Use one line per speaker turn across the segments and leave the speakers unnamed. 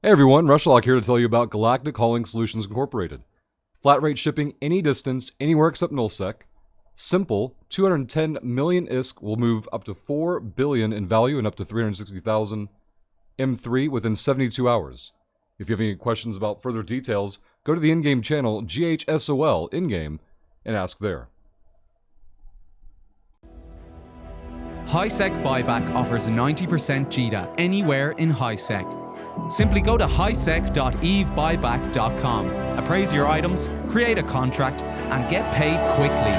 Hey everyone, Rushlock here to tell you about Galactic Hauling Solutions Incorporated. Flat rate shipping any distance, anywhere except nullsec. Simple, 210 million ISK will move up to 4 billion in value and up to 360,000 M3 within 72 hours. If you have any questions about further details, go to the in-game channel GSHOL in-game and ask there.
High-Sec Buyback offers a 90% GDA anywhere in High-Sec. Simply go to highsec.evebuyback.com, appraise your items, create a contract, and get paid quickly.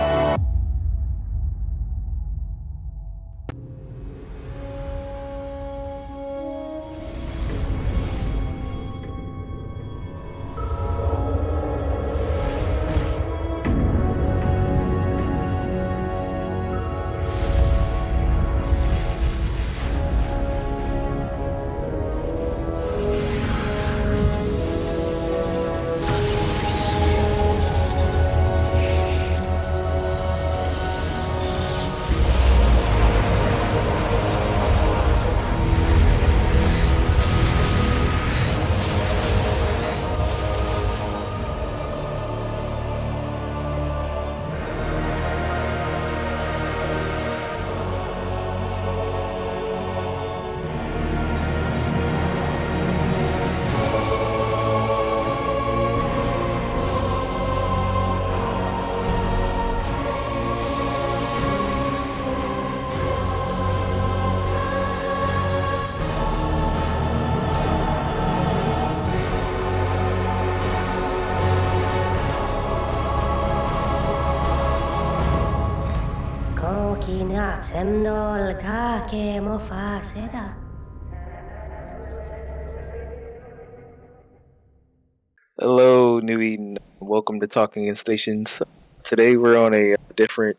Hello, New Eden. Welcome to Talking in Stations. Today we're on a different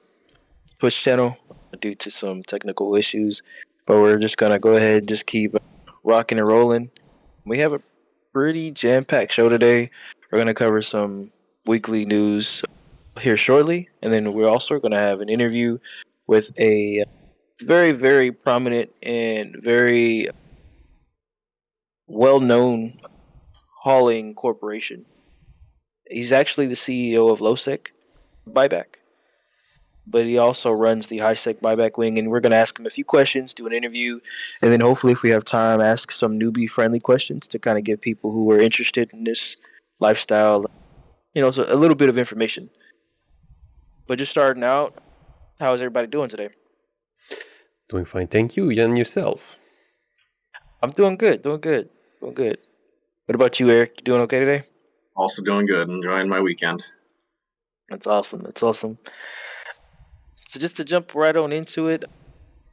Twitch channel due to some technical issues, but we're just gonna go ahead and just keep rocking and rolling. We have a pretty jam-packed show today. We're gonna cover some weekly news here shortly, and then we're also gonna have an interview with a very, very prominent and very well-known hauling corporation. He's actually the CEO of Low-Sec Buyback, but he also runs the high-sec buyback wing, and we're going to ask him a few questions, do an interview, and then hopefully if we have time, ask some newbie-friendly questions to kind of give people who are interested in this lifestyle, so a little bit of information. But just starting out, how is everybody doing today?
Doing fine, thank you. And yourself?
I'm doing good. What about you, Eric? You doing okay today?
Also doing good. Enjoying my weekend.
That's awesome. So just to jump right on into it,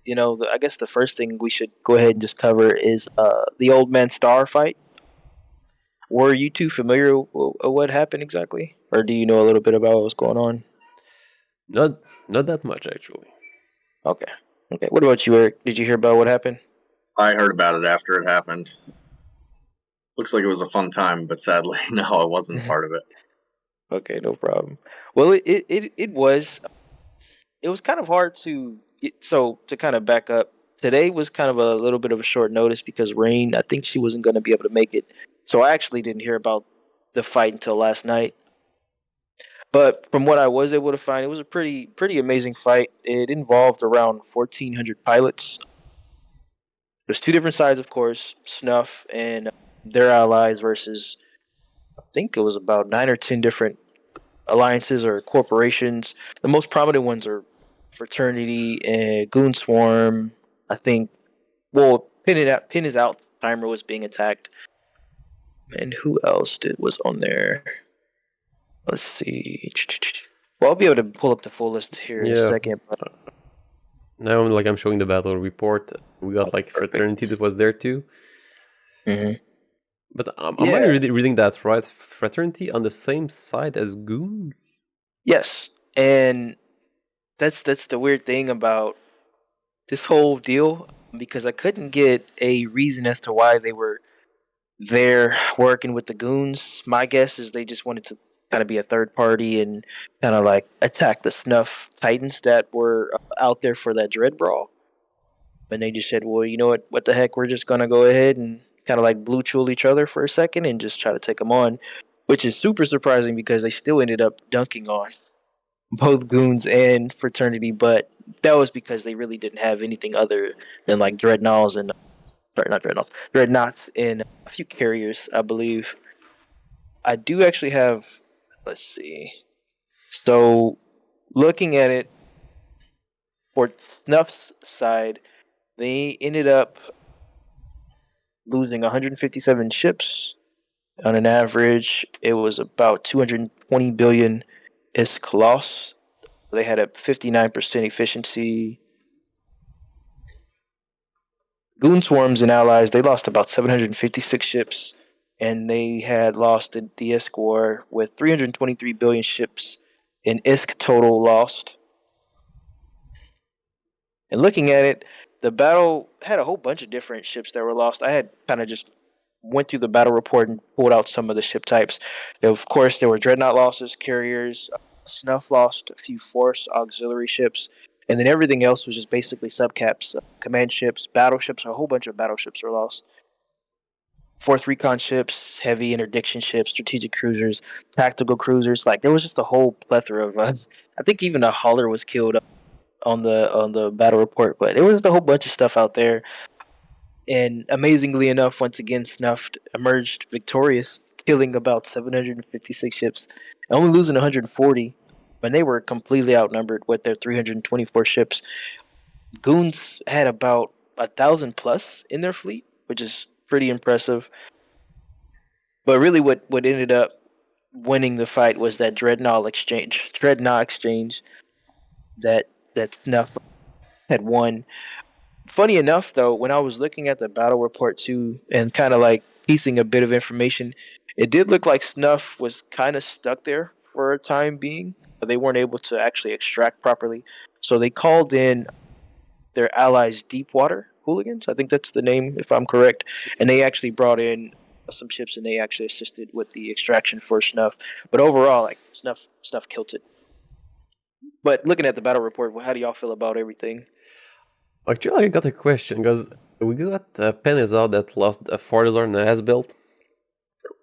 I guess the first thing we should go ahead and just cover is the Old Man Star fight. Were you two familiar with what happened exactly? Or do you know a little bit about what was going on?
Not that much, actually.
Okay. What about you, Eric? Did you hear about what happened?
I heard about it after it happened. Looks like it was a fun time, but sadly, no, I wasn't part of it.
Okay, no problem. Well, it was kind of hard to get, so to kind of back up. Today was kind of a little bit of a short notice because Rain, I think she wasn't going to be able to make it. So I actually didn't hear about the fight until last night. But from what I was able to find, it was a pretty amazing fight. It involved around 1,400 pilots. There's two different sides, of course, Snuff and their allies versus, I think it was about 9 or 10 different alliances or corporations. The most prominent ones are Fraternity and Goon Swarm. I think, Pin is out. Timer was being attacked. And who else was on there? Let's see. Well, I'll be able to pull up the full list here in a second. But
now, I'm showing the battle report. We got Fraternity that was there too.
Mm-hmm.
But am I really reading that right? Fraternity on the same side as Goons?
Yes, and that's the weird thing about this whole deal, because I couldn't get a reason as to why they were there working with the Goons. My guess is they just wanted to kind of be a third party and kind of attack the Snuff Titans that were out there for that Dread Brawl. And they just said, well, you know what the heck, we're just going to go ahead and kind of like blue chewel each other for a second and just try to take them on, which is super surprising because they still ended up dunking on both goons and fraternity, but that was because they really didn't have anything other than like dreadnoughts and sorry, not dreadnoughts, dreadnoughts and a few carriers, I believe. I do actually have, let's see. So looking at it for Snuff's side, they ended up losing 157 ships. On an average, it was about 220 billion ISK loss. They had a 59% efficiency. Goon Swarms and allies, they lost about 756 ships, and they had lost the ISK war with 323 billion ships in ISK total lost. And looking at it, the battle had a whole bunch of different ships that were lost. I had kind of just went through the battle report and pulled out some of the ship types. Of course, there were dreadnought losses, carriers, Snuff lost a few force auxiliary ships, and then everything else was just basically subcaps, command ships, battleships. A whole bunch of battleships were lost. Fourth recon ships, heavy interdiction ships, strategic cruisers, tactical cruisers. Like there was just a whole plethora of. I think even a hauler was killed on the battle report, but there was a whole bunch of stuff out there. And amazingly enough, once again, Snuffed emerged victorious, killing about 756 ships, only losing 140 when they were completely outnumbered with their 324 ships. Goons had about 1,000 plus in their fleet, which is pretty impressive. But really, what ended up winning the fight was that dreadnought exchange that Snuff had won. Funny enough, though, when I was looking at the battle report too, and kind of like piecing a bit of information, it did look like Snuff was kind of stuck there for a time being. They weren't able to actually extract properly, so they called in their allies, Deepwater Hooligans. I think that's the name, if I'm correct, and they actually brought in some ships and they actually assisted with the extraction for Snuff. But overall, like Snuff killed it. But looking at the battle report, how do y'all feel about everything?
Actually, I got a question because we got Penizar that lost a Fortizar and a Has-Built.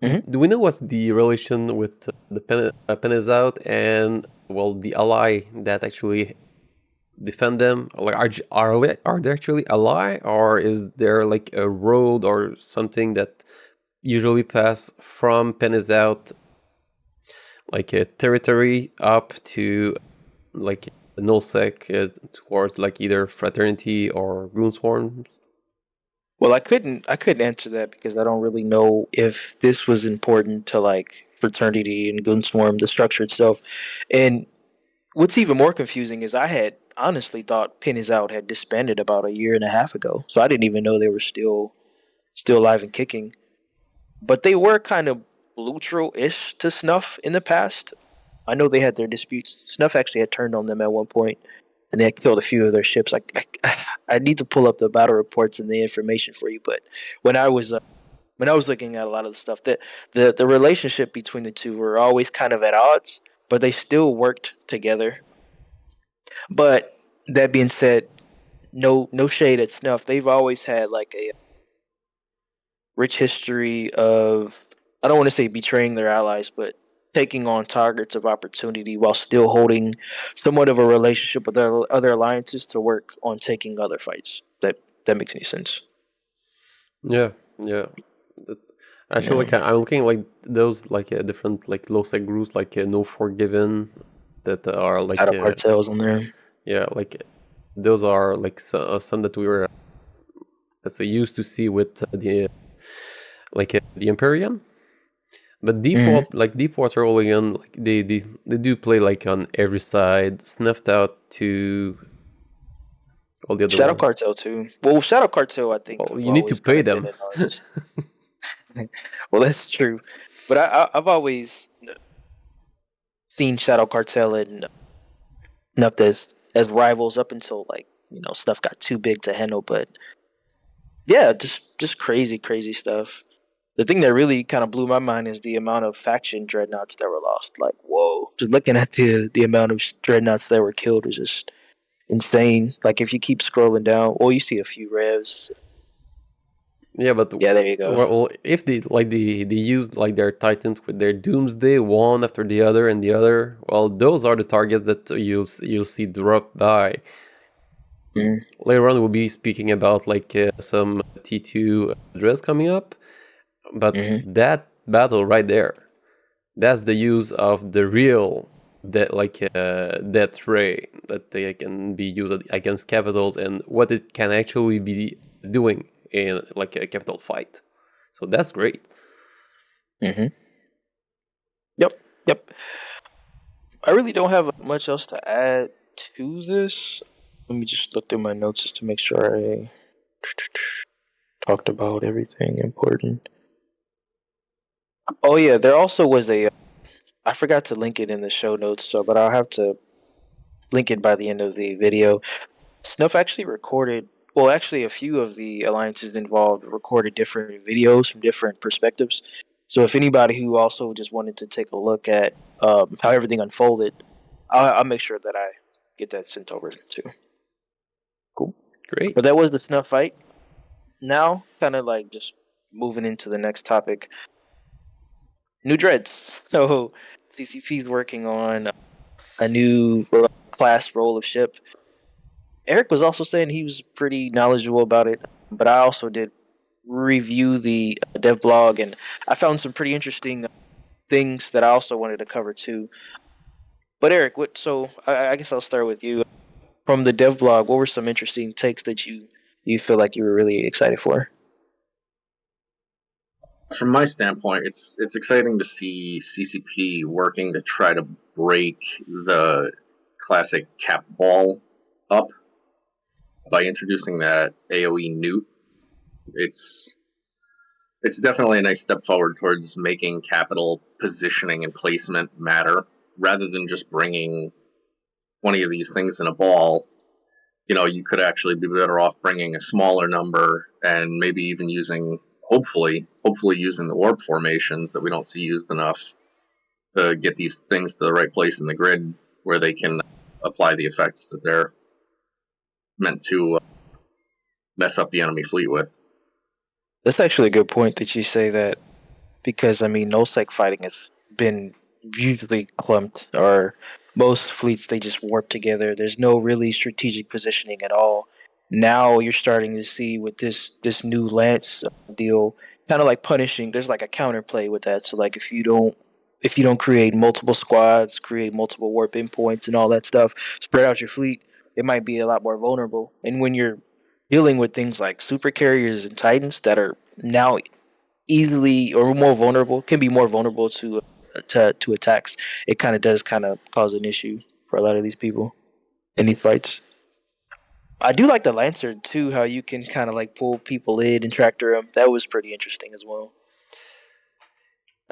Mm-hmm.
Do we know what's the relation with the Penizar and, well, the ally that actually defend them? Like, are they actually ally, or is there like a road or something that usually pass from Penizar, like a territory up to like nullsec towards like either fraternity or goon swarms?
Well, I couldn't answer that because I don't really know if this was important to like fraternity and goon swarm, the structure itself. And what's even more confusing is I had honestly thought Penny's Out had disbanded about a year and a half ago, so I didn't even know they were still alive and kicking. But they were kind of neutral-ish to Snuff in the past. I know they had their disputes. Snuff actually had turned on them at one point, and they had killed a few of their ships. I need to pull up the battle reports and the information for you. But when I was looking at a lot of the stuff, the relationship between the two were always kind of at odds, but they still worked together. But that being said, no shade at Snuff. They've always had like a rich history of, I don't want to say betraying their allies, but taking on targets of opportunity while still holding somewhat of a relationship with their other alliances to work on taking other fights. That makes any sense.
Yeah. Actually, like I'm looking like those like different like low-sec groups like No Forgiven that are like
cartels on there.
Yeah, like those are like some that we were used to see with the the Imperium. But Deepwater Hooligan, like they do play like on every side, snuffed out to all the other
Shadow Cartel too. Well, Shadow Cartel, I think.
Well, you need to pay them.
Well, that's true, but I've always seen Shadow Cartel and Nup as rivals up until stuff got too big to handle. But yeah, just crazy stuff. The thing that really kind of blew my mind is the amount of faction dreadnoughts that were lost. Like, whoa. Just looking at the amount of dreadnoughts that were killed was just insane. Like, if you keep scrolling down, you see a few revs.
Yeah, but
Yeah, there you go.
well, if they used like their Titans with their Doomsday one after the other and the other, well, those are the targets that you'll see drop by. Later on, we'll be speaking about like some T2 Dreads coming up, but that battle right there, that's the use of the real death ray that they can be used against capitals and what it can actually be doing in like a capital fight. So that's great.
Yep. I really don't have much else to add to this. Let me just look through my notes just to make sure I talked about everything important. Oh yeah, there also was I forgot to link it in the show notes, but I'll have to link it by the end of the video. Snuff actually recorded, well, actually a few of the alliances involved recorded different videos from different perspectives. So if anybody who also just wanted to take a look at how everything unfolded, I'll make sure that I get that sent over too. Cool.
Great.
But that was the Snuff fight. Now, kind of like just moving into the next topic. New Dreads. So CCP's working on a new class role of ship. Eric was also saying he was pretty knowledgeable about it, but I also did review the dev blog, and I found some pretty interesting things that I also wanted to cover too. But Eric, I guess I'll start with you. From the dev blog, what were some interesting takes that you feel like you were really excited for?
From my standpoint, it's exciting to see CCP working to try to break the classic cap ball up by introducing that AoE newt. It's definitely a nice step forward towards making capital positioning and placement matter, rather than just bringing 20 of these things in a ball. You know, you could actually be better off bringing a smaller number and maybe even using, hopefully using the warp formations that we don't see used enough to get these things to the right place in the grid where they can apply the effects that they're meant to mess up the enemy fleet with.
That's actually a good point that you say that, because I mean, no-sec fighting has been usually clumped, or most fleets they just warp together. There's no really strategic positioning at all. Now you're starting to see with this new Lance deal, kind of like punishing. There's like a counterplay with that. So like if you don't create multiple squads, create multiple warp endpoints and all that stuff, spread out your fleet, it might be a lot more vulnerable. And when you're dealing with things like super carriers and titans that are now easily or more vulnerable, can be more vulnerable to attacks, it kind of does cause an issue for a lot of these people in these fights. I do like the Lancer too, how you can kind of like pull people in and tractor them. That was pretty interesting as well.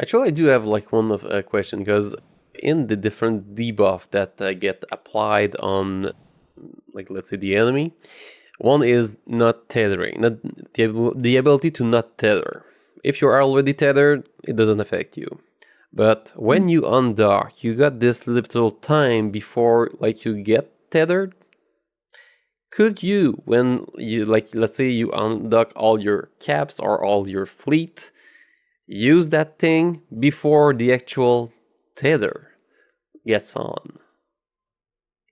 Actually, I do have like one of a question, because in the different debuff that get applied on, like, let's say the enemy, one is not tethering, not the ability to not tether. If you're already tethered, it doesn't affect you. But when you undock, you got this little time before like you get tethered. Could you, when you, like, let's say you undock all your caps or all your fleet, use that thing before the actual tether gets on?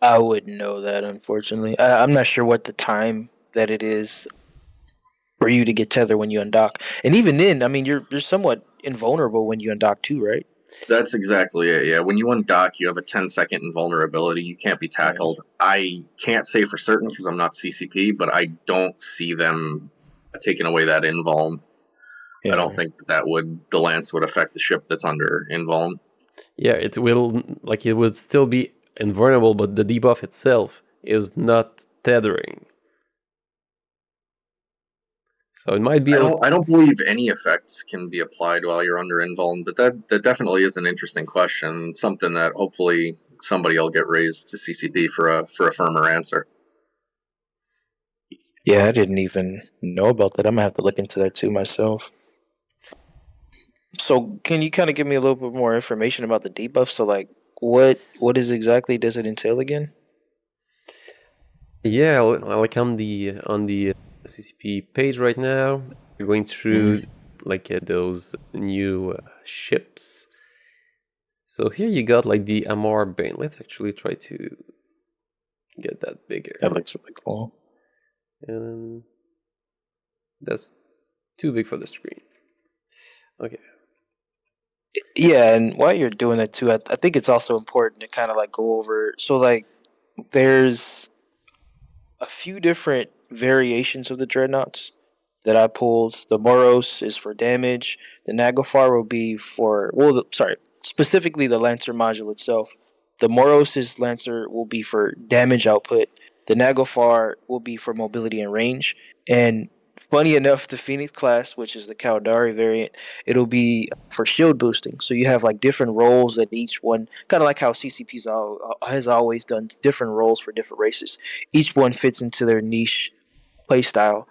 I wouldn't know that, unfortunately. I'm not sure what the time that it is for you to get tethered when you undock. And even then, I mean, you're somewhat invulnerable when you undock too, right?
That's exactly it, yeah. When you undock, you have a 10-second invulnerability. You can't be tackled. I can't say for certain because I'm not CCP, but I don't see them taking away that invuln. Yeah. I don't think the lance would affect the ship that's under invuln.
Yeah, it would still be invulnerable, but the debuff itself is not tethering. So it might be.
I don't believe any effects can be applied while you're under invuln, but that definitely is an interesting question. Something that hopefully somebody will get raised to CCP for a firmer answer.
Yeah, I didn't even know about that. I'm gonna have to look into that too myself. So, can you kind of give me a little bit more information about the debuff? So, like, what is exactly does it entail again?
Yeah, like on the CCP page right now, going through like those new ships. So here you got like the Amar Bane. Let's actually try to get that bigger.
That looks really cool.
And that's too big for the screen. Okay.
Yeah, and while you're doing that too, I think it's also important to kind of like go over. So like, there's a few different variations of the Dreadnoughts that I pulled. The Moros is for damage. The Nagafar will be for specifically the Lancer module itself. The Moros' Lancer will be for damage output. The Nagafar will be for mobility and range. And funny enough, the Phoenix class, which is the Caldari variant, it'll be for shield boosting. So you have like different roles that each one, kind of like how CCP's has always done different roles for different races. Each one fits into their niche playstyle.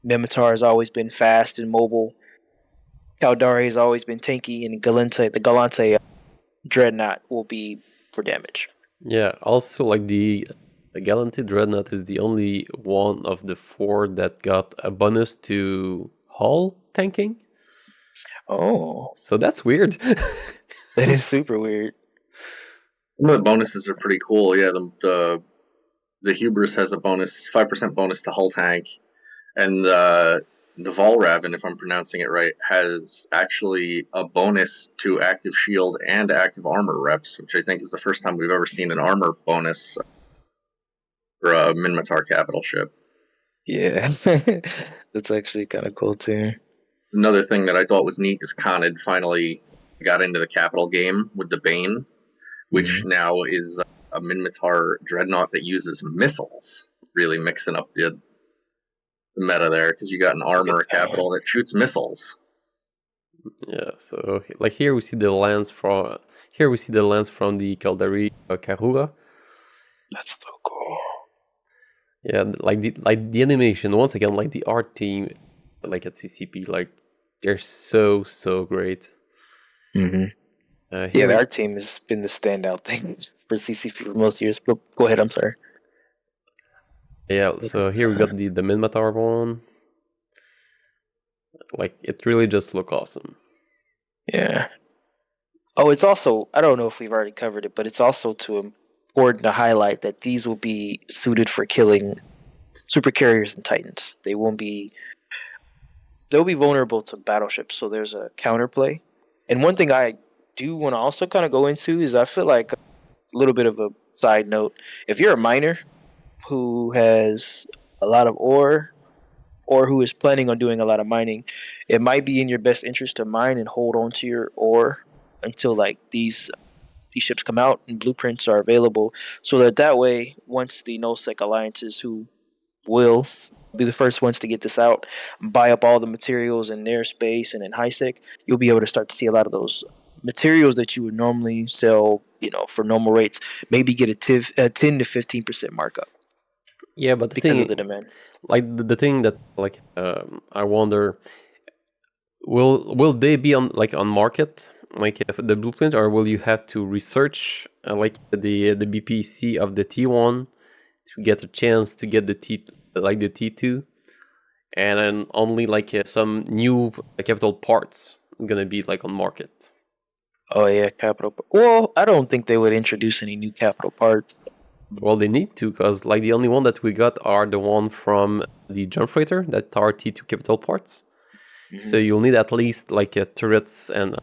Mimitar has always been fast and mobile. Caldari has always been tanky, and the Galante Dreadnought will be for damage.
Yeah, also like the Galante Dreadnought is the only one of the 4 that got a bonus to hull tanking.
Oh,
So that's weird.
that is super weird.
Some of the bonuses are pretty cool. Yeah, the Hubris has a 5% bonus to hull tank, and the Volraven, if I'm pronouncing it right, has actually a bonus to active shield and active armor reps, which I think is the first time we've ever seen an armor bonus for a Minmatar capital ship.
Yeah, that's actually kind of cool too.
Another thing that I thought was neat is Khanid finally got into the capital game with the Bane, which now is a Minmatar Dreadnought that uses missiles, really mixing up the meta there, because you got an armor capital that shoots missiles.
Yeah, so like here we see the lance from the Caldari Karura.
That's so cool.
Yeah, like the animation, once again, like the art team, like at CCP, like they're so great.
Yeah, the art team has been the standout thing for CCP for most years. But go ahead, I'm sorry.
Yeah, so here we got the Minmatar one. Like, it really just look awesome.
Yeah. Oh, it's also, I don't know if we've already covered it, but it's also important to highlight that these will be suited for killing super carriers and titans. They'll be vulnerable to battleships, so there's a counterplay. And one thing I do want to also kind of go into is I feel like a little bit of a side note. If you're a miner who has a lot of ore or who is planning on doing a lot of mining, it might be in your best interest to mine and hold on to your ore until like these ships come out and blueprints are available, so that way once the Nullsec alliances, who will be the first ones to get this out, buy up all the materials in their space and in HiSec, you'll be able to start to see a lot of those materials that you would normally sell, for normal rates, maybe get a 10 to 15% markup.
Yeah, but
because of the demand.
Like the thing that I wonder, will they be on market, like the blueprint, or will you have to research like the BPC of the T1 to get a chance to get the T2, and then only some new capital parts is gonna be on market?
Oh yeah, capital. Well, I don't think they would introduce any new capital parts.
Well, they need to, because the only one that we got are the one from the Jump Freighter that are T2 capital parts. Mm-hmm. So you'll need at least turrets and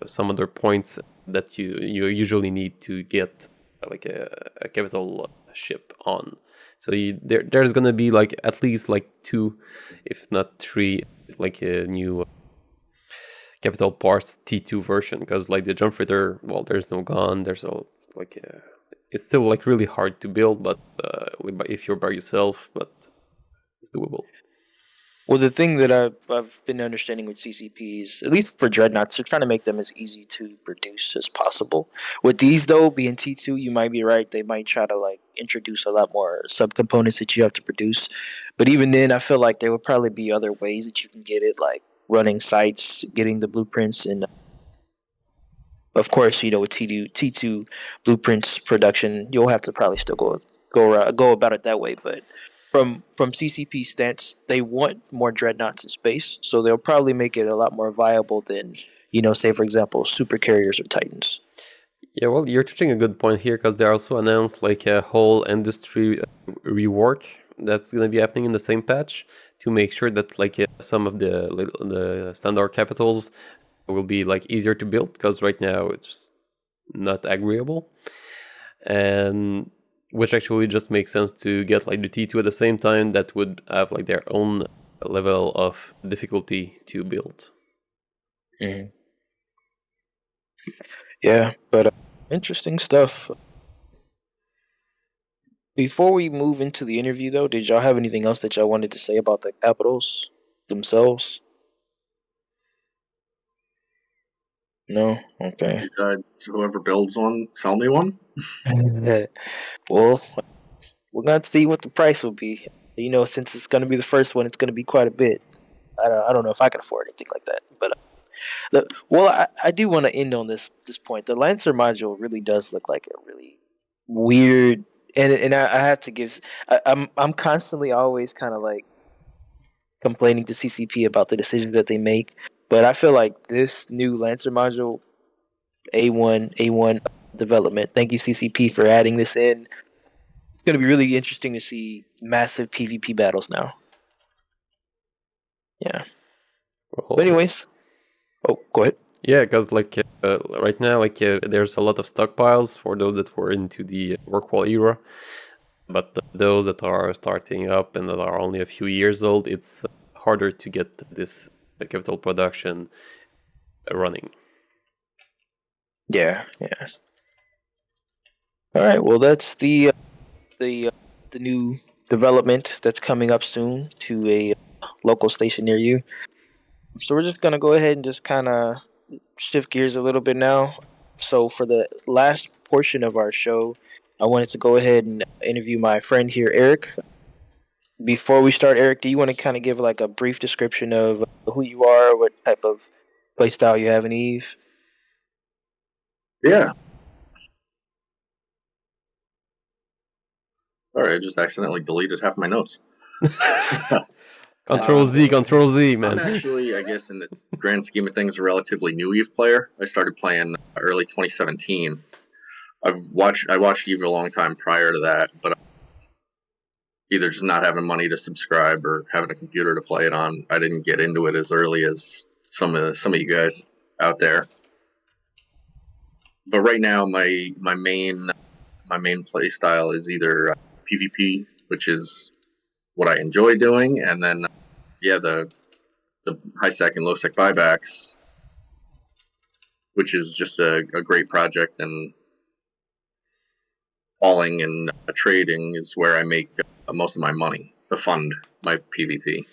some other points that you usually need to get a capital ship on. So there's gonna be at least 2, if not 3, new capital parts T2 version, because the Jump Freighter, well, there's no gun, there's it's still really hard to build, but if you're by yourself, but it's doable.
Well, the thing that I've been understanding with CCPs, at least for Dreadnoughts, they're trying to make them as easy to produce as possible. With these, though, being T2, you might be right. They might try to introduce a lot more subcomponents that you have to produce. But even then, I feel like there would probably be other ways that you can get it, like running sites, getting the blueprints, and of course, with T2 blueprints production, you'll have to probably still go about it that way. But from CCP stance, they want more dreadnoughts in space, so they'll probably make it a lot more viable than, say for example, super carriers or titans.
Yeah, well, you're touching a good point here because they also announced like a whole industry rework that's going to be happening in the same patch to make sure that like some of the standard capitals will be like easier to build, because right now it's not agreeable, and which actually just makes sense to get like the T2 at the same time that would have like their own level of difficulty to build.
Mm-hmm. Yeah, but interesting stuff. Before we move into the interview, though, did y'all have anything else that y'all wanted to say about the capitals themselves? No? Okay.
Besides, whoever builds one, sell me one.
Well, we're going to see what the price will be. Since it's going to be the first one, it's going to be quite a bit. I don't know if I can afford anything like that. But I do want to end on this point. The Lancer module really does look like a really weird, and I have to give. I'm constantly always kind of like complaining to CCP about the decisions that they make, but I feel like this new Lancer module, A1 development. Thank you CCP for adding this in. It's going to be really interesting to see massive PvP battles now. Yeah.
Well,
But anyways, go ahead.
yeah, because like right now, like there's a lot of stockpiles for those that were into the Rockwall era, but those that are starting up and that are only a few years old, it's harder to get this capital production running.
Yeah. All right. Well, that's the new development that's coming up soon to a local station near you. So we're just gonna go ahead and just kind of shift gears a little bit now. So for the last portion of our show, I wanted to go ahead and interview my friend here, Eric. Before we start, Eric, do you want to kind of give like a brief description of who you are, what type of playstyle you have in Eve?
Yeah. Sorry, I just accidentally deleted half my notes.
Control Z, man.
I'm actually, I guess, in the grand scheme of things, a relatively new Eve player. I started playing early 2017. I watched Eve a long time prior to that, but either just not having money to subscribe or having a computer to play it on, I didn't get into it as early as some of you guys out there. But right now, my main play style is either PvP, which is what I enjoy doing, and then the high sec and low sec buybacks, which is just a great project, and hauling and trading is where I make most of my money to fund my PvP.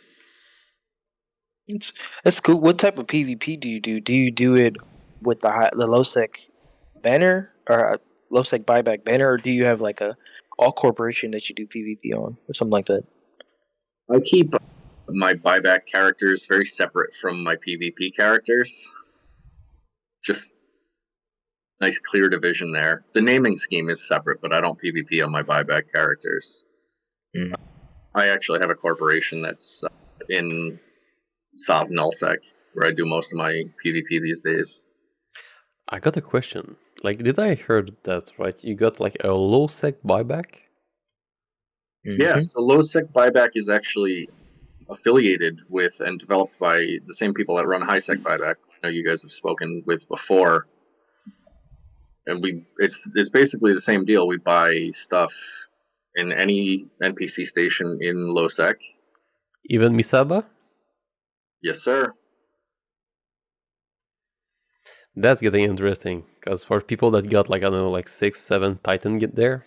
That's cool. What type of PvP do you do? Do you do it with the low sec banner or low sec buyback banner, or do you have like a all corporation that you do PvP on or something like that?
I keep my buyback characters very separate from my PvP characters. Just nice clear division there. The naming scheme is separate, but I don't PvP on my buyback characters.
Mm.
I actually have a corporation that's in South Nullsec, where I do most of my PvP these days.
I got a question. Like, did I heard that right? You got like a low sec buyback?
Mm-hmm.
Yeah, so Low-Sec Buyback is actually affiliated with and developed by the same people that run High Sec Buyback. I know you guys have spoken with before, and it's basically the same deal. We buy stuff in any NPC station in Low-Sec.
Even Misaba?
Yes, sir.
That's getting interesting, because for people that got like, I don't know, like 6-7 Titan get there.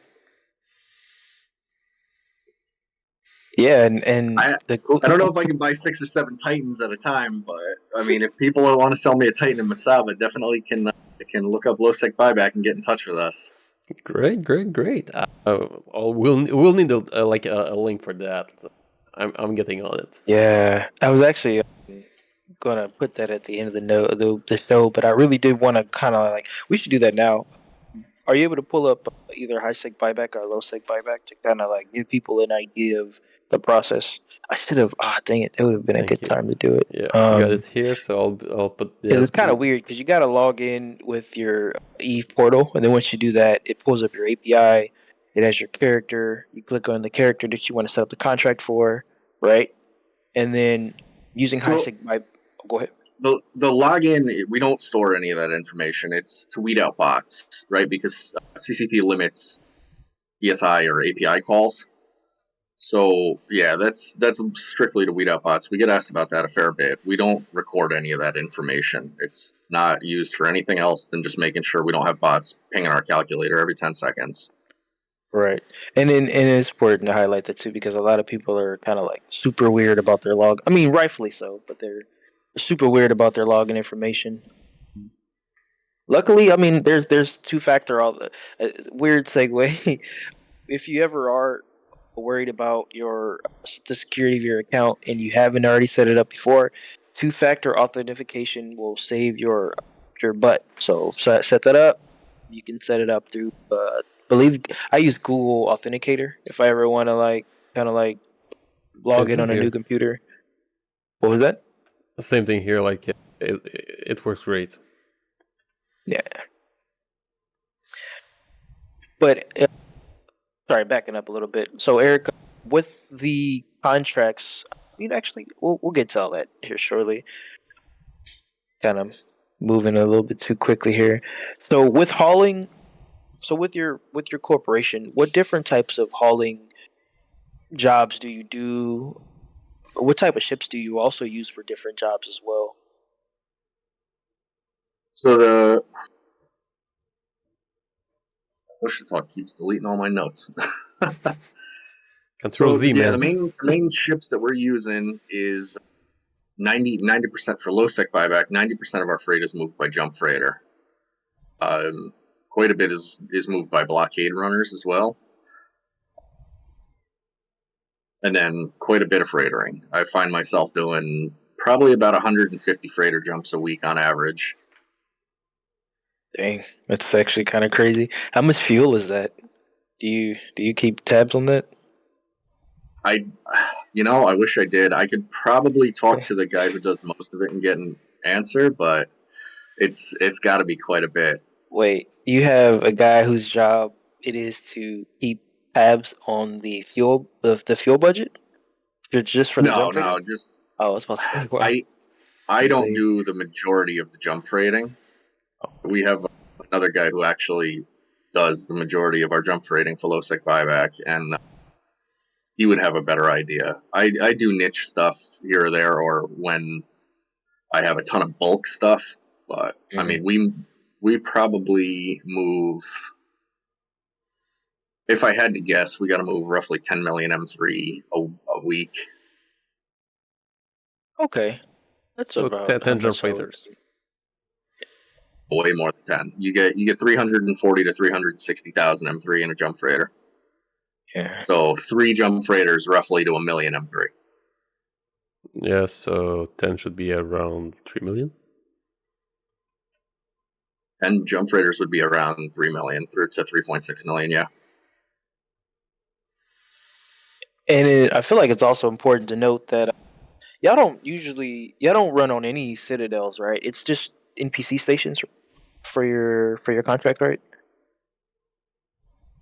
Yeah, and
I don't know if I can buy 6 or 7 Titans at a time, but I mean, if people want to sell me a Titan in Masaba, definitely can look up Low-Sec Buyback and get in touch with us.
Great. We'll need a link for that. I'm getting on it.
yeah, I was actually gonna put that at the end of the show, but I really did want to kind of like we should do that now. are you able to pull up either high-sec buyback or low-sec buyback to kind of like give people an idea of the process? I should have. Ah, dang it! It would have been a
Thank
good
you.
time to do it.
Yeah, I got it here, so I'll put
Because it's kind of weird because you got to log in with your Eve portal, and then once you do that, it pulls up your API. It has your character. You click on the character that you want to set up the contract for, right? And then using
So
high-sec buy. Go ahead.
the login, we don't store any of that information. It's to weed out bots, right? Because CCP limits ESI or API calls. So yeah, that's strictly to weed out bots. We get asked about that a fair bit. We don't record any of that information. It's not used for anything else than just making sure we don't have bots pinging our calculator every 10 seconds.
Right. And it's important to highlight that too because a lot of people are kind of like super weird about their log. I mean, rightfully so, but they're super weird about their login information. Luckily, I mean, there's two-factor all the weird segue. If you ever are worried about the security of your account and you haven't already set it up before, two-factor authentication will save your butt. So set that up. You can set it up through believe I use Google Authenticator if I ever want to like kind of like
Same
log in
thing
on a
here.
new computer. What was that?
Same thing here. Like it works great.
Yeah. But sorry, backing up a little bit. So Eric, with the contracts, actually we'll get to all that here shortly. Kind of moving a little bit too quickly here. So with hauling, with your corporation, what different types of hauling jobs do you do? What type of ships do you also use for different jobs as well?
So the push to talk keeps deleting all my notes.
Control Z,
yeah,
man.
the main ships that we're using is 90% for low-sec buyback. 90% of our freight is moved by jump freighter. Quite a bit is moved by blockade runners as well. And then quite a bit of freightering. I find myself doing probably about 150 freighter jumps a week on average.
Dang, that's actually kind of crazy. How much fuel is that? Do you keep tabs on that?
I wish I did. I could probably talk to the guy who does most of it and get an answer, but it's got to be quite a bit.
Wait, you have a guy whose job it is to keep tabs on the fuel budget, just for the jump freighter?
No, just
Oh, I was about to say. Wow.
I don't do the majority of the jump freighting. We have another guy who actually does the majority of our jump freighting for Low-Sec Buyback, and he would have a better idea. I do niche stuff here or there, or when I have a ton of bulk stuff. But I mean, we probably move. If I had to guess, we got to move roughly 10 million M3 a week.
Okay, that's
So
about
10 jump freighters.
Way more than 10. You get 340 to 360,000 M3 in a jump freighter.
Yeah.
So 3 jump freighters roughly to a million M3.
Yeah, so 10 should be around 3 million.
10 jump freighters would be around 3 million through to 3.6 million, yeah.
And I feel like it's also important to note that y'all don't run on any citadels, right? It's just NPC stations for your contract, right?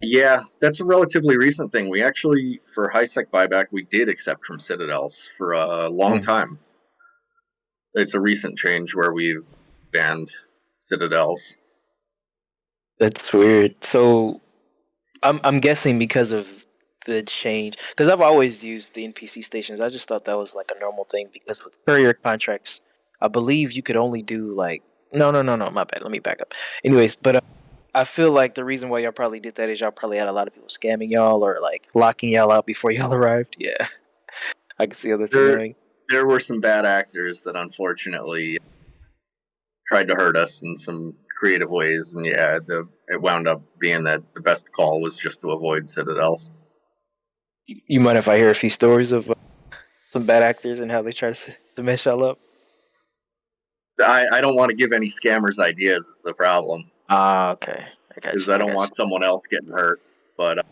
Yeah, that's a relatively recent thing. We actually, for high-sec buyback, we did accept from citadels for a long time. It's a recent change where we've banned citadels.
That's weird. So I'm guessing because of the change, because I've always used the NPC stations. I just thought that was like a normal thing because with courier contracts, I believe you could only do like no, my bad. Let me back up. Anyways, but I feel like the reason why y'all probably did that is y'all probably had a lot of people scamming y'all or like locking y'all out before y'all arrived. Yeah, I can see how that's annoying.
There were some bad actors that unfortunately tried to hurt us in some creative ways, and yeah, it wound up being that the best call was just to avoid citadels.
You mind if I hear a few stories of some bad actors and how they try to mess y'all up?
I don't want to give any scammers ideas is the problem.
Ah, okay.
because I don't want someone else getting hurt. But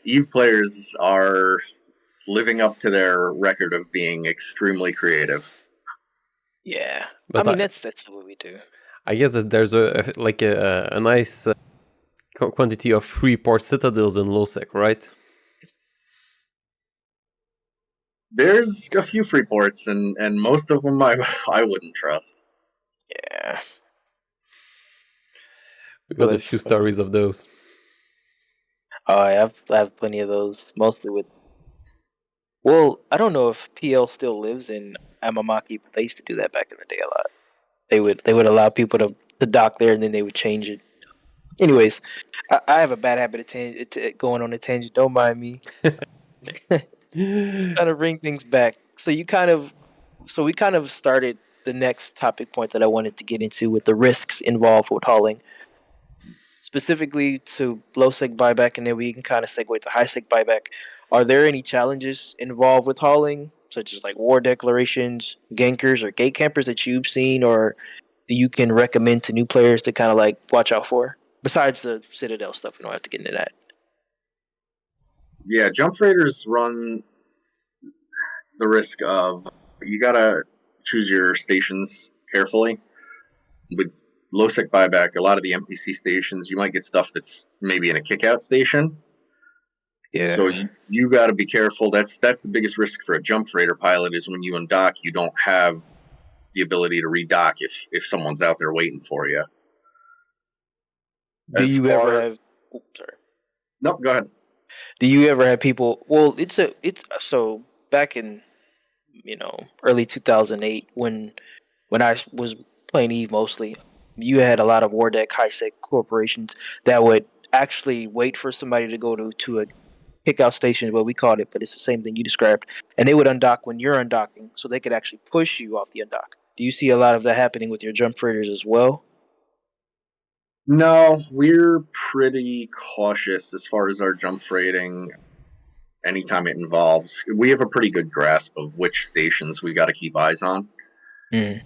Eve players are living up to their record of being extremely creative.
Yeah,
But
I mean that's what we do.
I guess that there's a nice quantity of free-port citadels in Low-Sec, right?
There's a few free ports, and most of them I wouldn't trust.
Yeah.
We got
Well,
a few stories of those.
Oh, I have plenty of those, mostly with. Well, I don't know if PL still lives in Amamaki, but they used to do that back in the day a lot. They would allow people to dock there, and then they would change it. Anyways, I have a bad habit of going on a tangent. Don't mind me. Trying to bring things back. So we kind of started the next topic point that I wanted to get into with the risks involved with hauling, specifically to low-sec buyback, and then we can kind of segue to high-sec buyback. Are there any challenges involved with hauling, such as like war declarations, gankers, or gate campers that you've seen, or that you can recommend to new players to kind of like watch out for? Besides the Citadel stuff, we don't have to get into that.
Yeah, jump freighters run the risk of you gotta choose your stations carefully. With low-sec buyback, a lot of the NPC stations, you might get stuff that's maybe in a kick-out station.
Yeah.
So you got to be careful. That's the biggest risk for a jump freighter pilot is when you undock, you don't have the ability to redock if someone's out there waiting for you.
Do you ever have? Oh, sorry.
No, go ahead.
Do you ever have people? Well, it's so back in early 2008 when I was playing Eve mostly, you had a lot of war deck high sec corporations that would actually wait for somebody to go to a kickout station, what we called it, but it's the same thing you described, and they would undock when you're undocking, so they could actually push you off the undock. Do you see a lot of that happening with your jump freighters as well?
No, we're pretty cautious as far as our jump freighting. Anytime it involves, we have a pretty good grasp of which stations we got to keep eyes on.
Mm.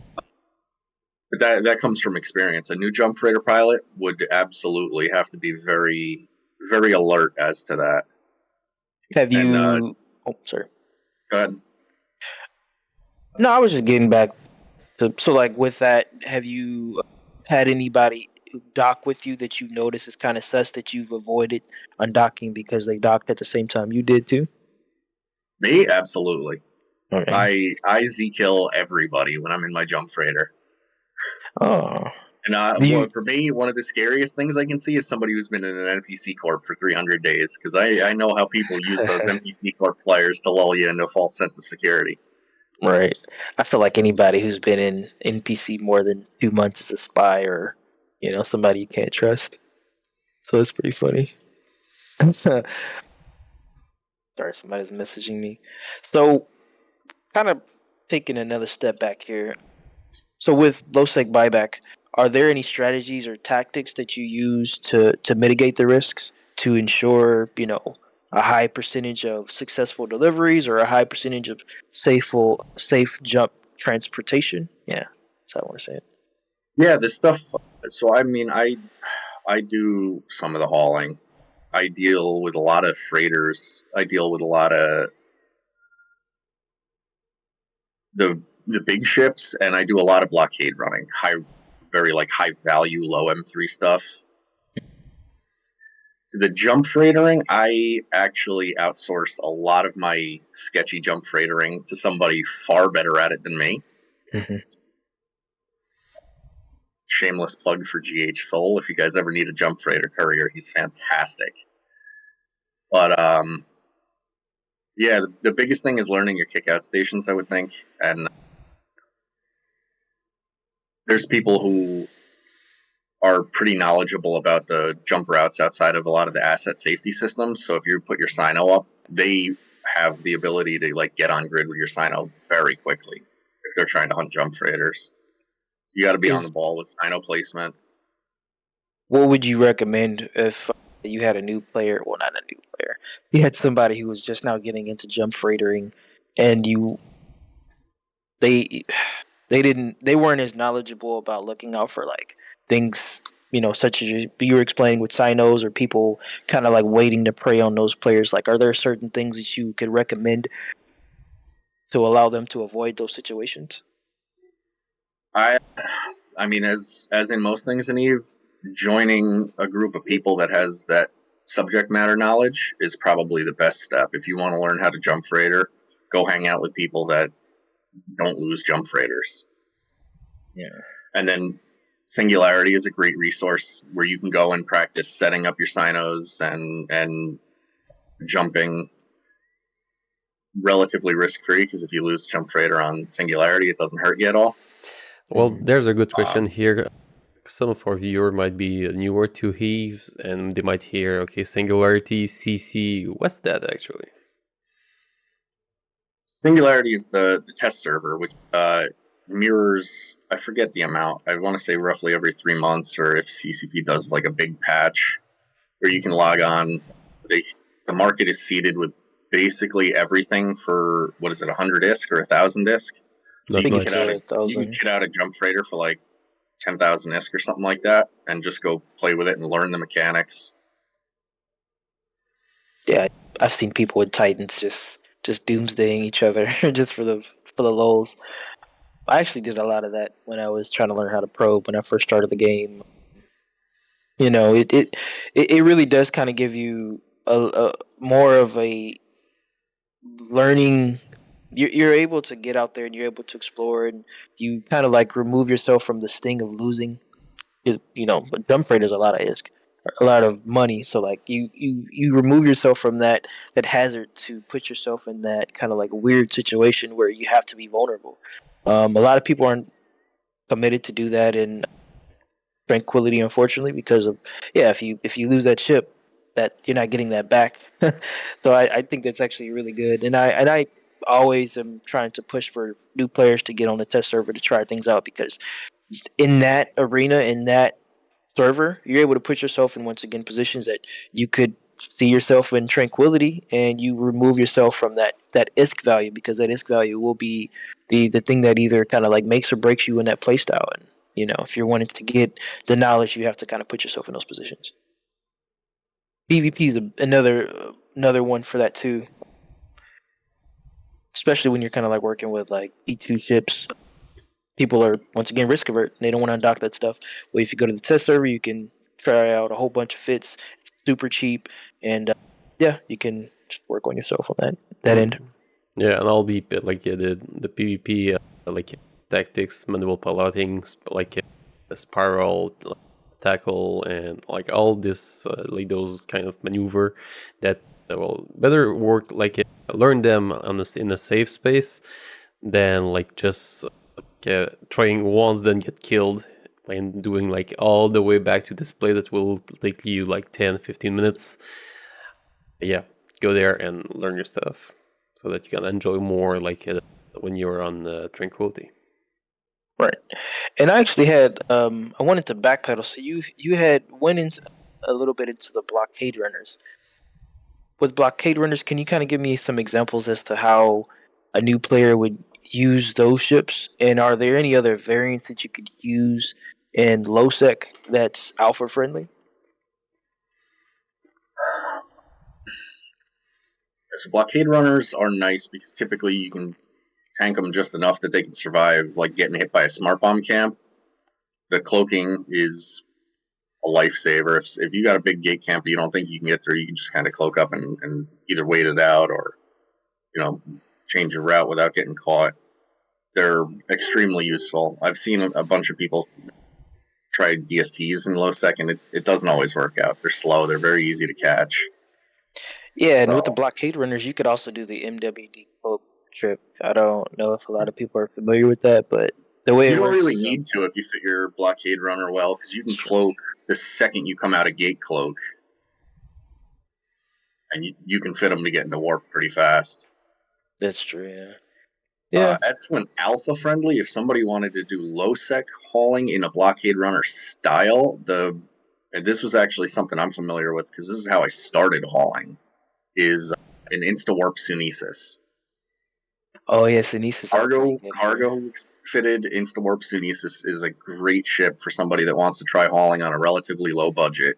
But that comes from experience. A new jump freighter pilot would absolutely have to be very, very alert as to that.
Have you? Oh, sorry.
Go ahead.
No, I was just getting back to like with that. Have you had anybody dock with you that you notice is kind of sus that you've avoided undocking because they docked at the same time you did too?
Me, absolutely.
Okay.
I Z-kill everybody when I'm in my jump freighter.
Oh.
And for me, one of the scariest things I can see is somebody who's been in an NPC corp for 300 days, because I know how people use those NPC corp players to lull you into a false sense of security.
Right. I feel like anybody who's been in NPC more than 2 months is a spy or, somebody you can't trust. So it's pretty funny. Sorry, somebody's messaging me. So, kind of taking another step back here. So with low-sec buyback, are there any strategies or tactics that you use to mitigate the risks to ensure, a high percentage of successful deliveries or a high percentage of safe jump transportation? Yeah, that's how I want to say it.
Yeah, this stuff. So I mean, I do some of the hauling. I deal with a lot of freighters. I deal with a lot of the big ships, and I do a lot of blockade running. Very high value, low M3 stuff. To the jump freightering, I actually outsource a lot of my sketchy jump freightering to somebody far better at it than me.
Mm-hmm.
Shameless plug for GSHOL. If you guys ever need a jump freighter courier, he's fantastic. But yeah, the biggest thing is learning your kick-out stations, I would think. And there's people who are pretty knowledgeable about the jump routes outside of a lot of the asset safety systems. So if you put your Sino up, they have the ability to get on grid with your Sino very quickly if they're trying to hunt jump freighters. You got to be on the ball with Sino placement.
What would you recommend if you had a new player? Well, not a new player. You had somebody who was just now getting into jump freightering, and they weren't as knowledgeable about looking out for things such as you were explaining with Sinos or people kind of like waiting to prey on those players? Like, are there certain things that you could recommend to allow them to avoid those situations?
I mean, as in most things in Eve, joining a group of people that has that subject matter knowledge is probably the best step. If you want to learn how to jump freighter, go hang out with people that don't lose jump freighters.
Yeah.
And then Singularity is a great resource where you can go and practice setting up your sinos and jumping relatively risk-free, because if you lose jump freighter on Singularity, it doesn't hurt you at all.
Well, there's a good question here. Some of our viewers might be newer to Heaves, and they might hear, okay, Singularity, CC, what's that actually?
Singularity is the test server, which mirrors, I forget the amount, I want to say roughly every 3 months, or if CCP does like a big patch, where you can log on. The market is seeded with basically everything for, 100 ISK or 1,000 ISK? So you can kit out a jump freighter for like 10,000 ISK or something like that, and just go play with it and learn the mechanics.
Yeah, I've seen people with Titans just doomsdaying each other just for the lulz. I actually did a lot of that when I was trying to learn how to probe when I first started the game. It really does kind of give you a more of a learning. You're able to get out there and you're able to explore, and you kind of like remove yourself from the sting of losing. But jump freight is a lot of ISK, a lot of money. So like you remove yourself from that hazard to put yourself in that kind of like weird situation where you have to be vulnerable. A lot of people aren't committed to do that in Tranquility, unfortunately, because of if you lose that ship, that you're not getting that back. So I think that's actually really good, and I always am trying to push for new players to get on the test server to try things out, because in that arena, in that server, you're able to put yourself in, once again, positions that you could see yourself in Tranquility, and you remove yourself from that ISK value, because that ISK value will be the thing that either kind of like makes or breaks you in that playstyle. And if you're wanting to get the knowledge, you have to kind of put yourself in those positions. PvP is another one for that too, especially when you're kind of like working with like E2 ships. People are, once again, risk avert. They don't want to undock that stuff. Well, if you go to the test server, you can try out a whole bunch of fits. It's super cheap, and you can just work on yourself on that end.
Yeah, and all the PvP tactics, manual piloting, a spiral tackle, and like all this those kind of maneuver that will better work learn them in a safe space than just trying once then get killed and doing all the way back to display that will take you 10-15 minutes. Go there and learn your stuff so that you can enjoy more when you're on Tranquility.
Right. And I actually had I wanted to backpedal. So you had went into a little bit into the blockade runners. With blockade runners, can you kind of give me some examples as to how a new player would use those ships? And are there any other variants that you could use in Low-Sec that's alpha friendly?
So blockade runners are nice because typically you can tank them just enough that they can survive getting hit by a smart bomb camp. The cloaking is a lifesaver. If you got a big gate camp that you don't think you can get through, you can just kind of cloak up and either wait it out or change your route without getting caught. They're extremely useful. I've seen a bunch of people try DSTs in Low-Sec, and it doesn't always work out. They're slow. They're very easy to catch.
Yeah, and with the blockade runners, you could also do the MWD cloak trip. I don't know if a lot of people are familiar with that, but the way
you
it
don't
works
really
is,
need to if you fit your blockade runner well, because you can cloak the second you come out of gate cloak, and you can fit them to get into warp pretty fast.
That's true. Yeah.
As to an alpha friendly, if somebody wanted to do Low-Sec hauling in a blockade runner style, and this was actually something I'm familiar with because this is how I started hauling, is an insta warp Sunesis.
Oh yeah, Sinesis.
Cargo fitted Insta Warp Sunesis is a great ship for somebody that wants to try hauling on a relatively low budget.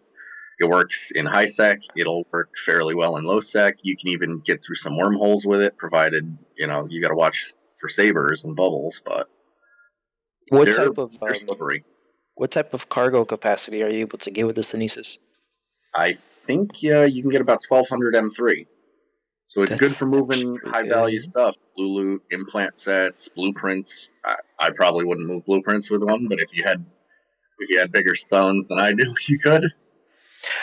It works in high sec. It'll work fairly well in low sec. You can even get through some wormholes with it, provided you got to watch for sabers and bubbles. But
What
they're
type of
slippery.
what type of cargo capacity are you able to get with the Sinesis?
I think you can get about 1200 M3. So it's good for moving
pretty
high value
good.
stuff. Blue loot, implant sets, blueprints. I probably wouldn't move blueprints with one, but if you had bigger stones than I do, you could.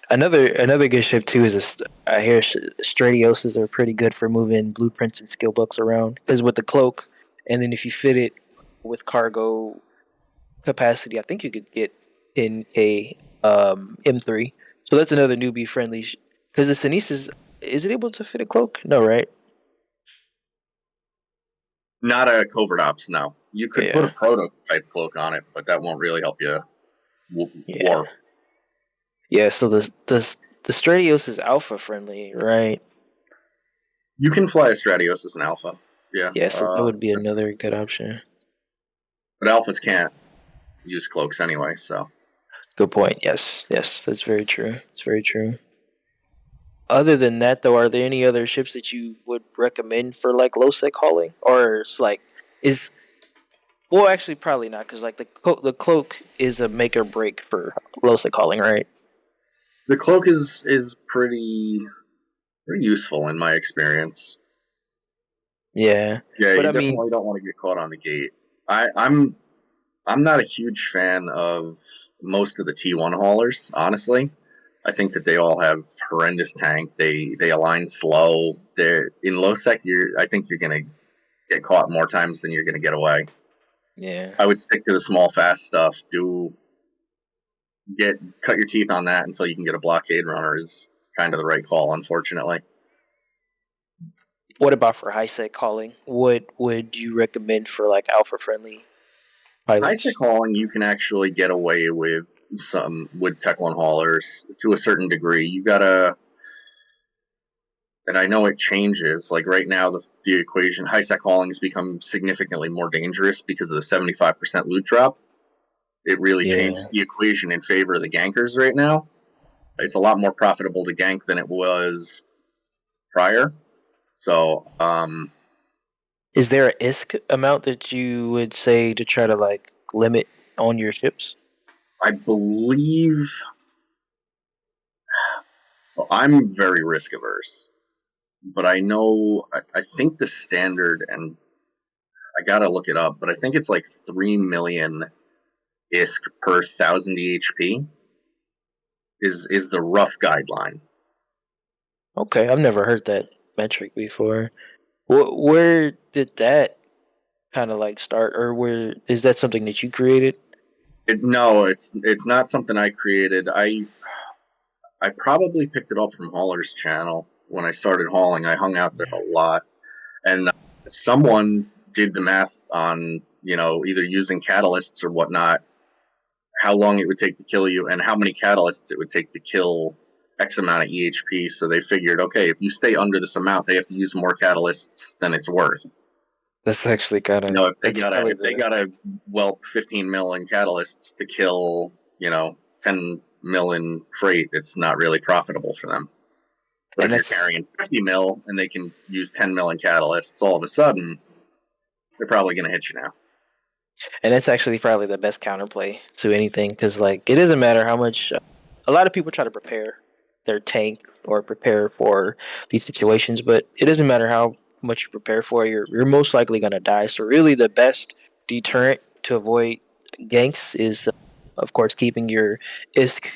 Another good ship too is I hear Stradioses are pretty good for moving blueprints and skill books around because with the cloak, and then if you fit it with cargo capacity, I think you could get 10k M3. So that's another newbie friendly. Because the Sinesis, is it able to fit a cloak? No, right?
Not a covert ops, no. You could put a
Yeah.
prototype cloak on it, but that won't really help you
Yeah.
warp.
Yeah. So the Stradios is alpha friendly, right?
You can fly a Stratios as an alpha, yeah.
Yeah. So that would be another good option.
But alphas can't use cloaks anyway, so.
Good point. Yes. Yes. That's very true. It's very true. Other than that, though, are there any other ships that you would recommend for like low sec hauling, or it's like is well, actually, probably not, because like the cloak is a make or break for low sec hauling, right?
The cloak is pretty useful in my experience.
Yeah,
Yeah,
but
you
I mean,
definitely don't want to get caught on the gate. I'm not a huge fan of most of the T1 haulers, honestly. I think that they all have horrendous tank. They align slow. They're in low sec. I think you're gonna get caught more times than you're gonna get away.
yeah,
I would stick to the small fast stuff. Cut your teeth on that until you can get a blockade runner is kind of the right call, unfortunately.
what about for high sec hauling? What would you recommend for like alpha friendly
High
pilots?
sec hauling, you can actually get away with Tech 1 haulers to a certain degree. You gotta, and I know it changes. Like right now, the equation high sec hauling has become significantly more dangerous because of the 75% loot drop. It really
Yeah,
changes the equation in favor of the gankers right now. It's a lot more profitable to gank than it was prior. So,
is there a ISK amount that you would say to try to like limit on your ships?
I believe. So I'm very risk averse, but I know I think the standard, and I gotta look it up, but I think it's like 3 million ISK per 1,000 EHP is the rough guideline.
Okay, I've never heard that metric before. Where did that kind of like start, or where is that something that you created?
No, it's not something I created. I probably picked it up from Hauler's channel when I started hauling. I hung out there a lot, and someone did the math on either using catalysts or whatnot, how long it would take to kill you, and how many catalysts it would take to kill X amount of EHP. So they figured, okay, if you stay under this amount, they have to use more catalysts than it's worth.
That's actually kind of
If they gotta whelp 15 mil in catalysts to kill 10 mil in freight, it's not really profitable for them. But
and
if you're
that's
carrying 50 mil and they can use 10 mil in catalysts, all of a sudden they're probably going to hit you now.
and that's actually probably the best counterplay to anything, because like it doesn't matter how much. A lot of people try to prepare their tank or prepare for these situations, but it doesn't matter how much you prepare for. You're most likely gonna die. So really, the best deterrent to avoid ganks is, of course, keeping your ISK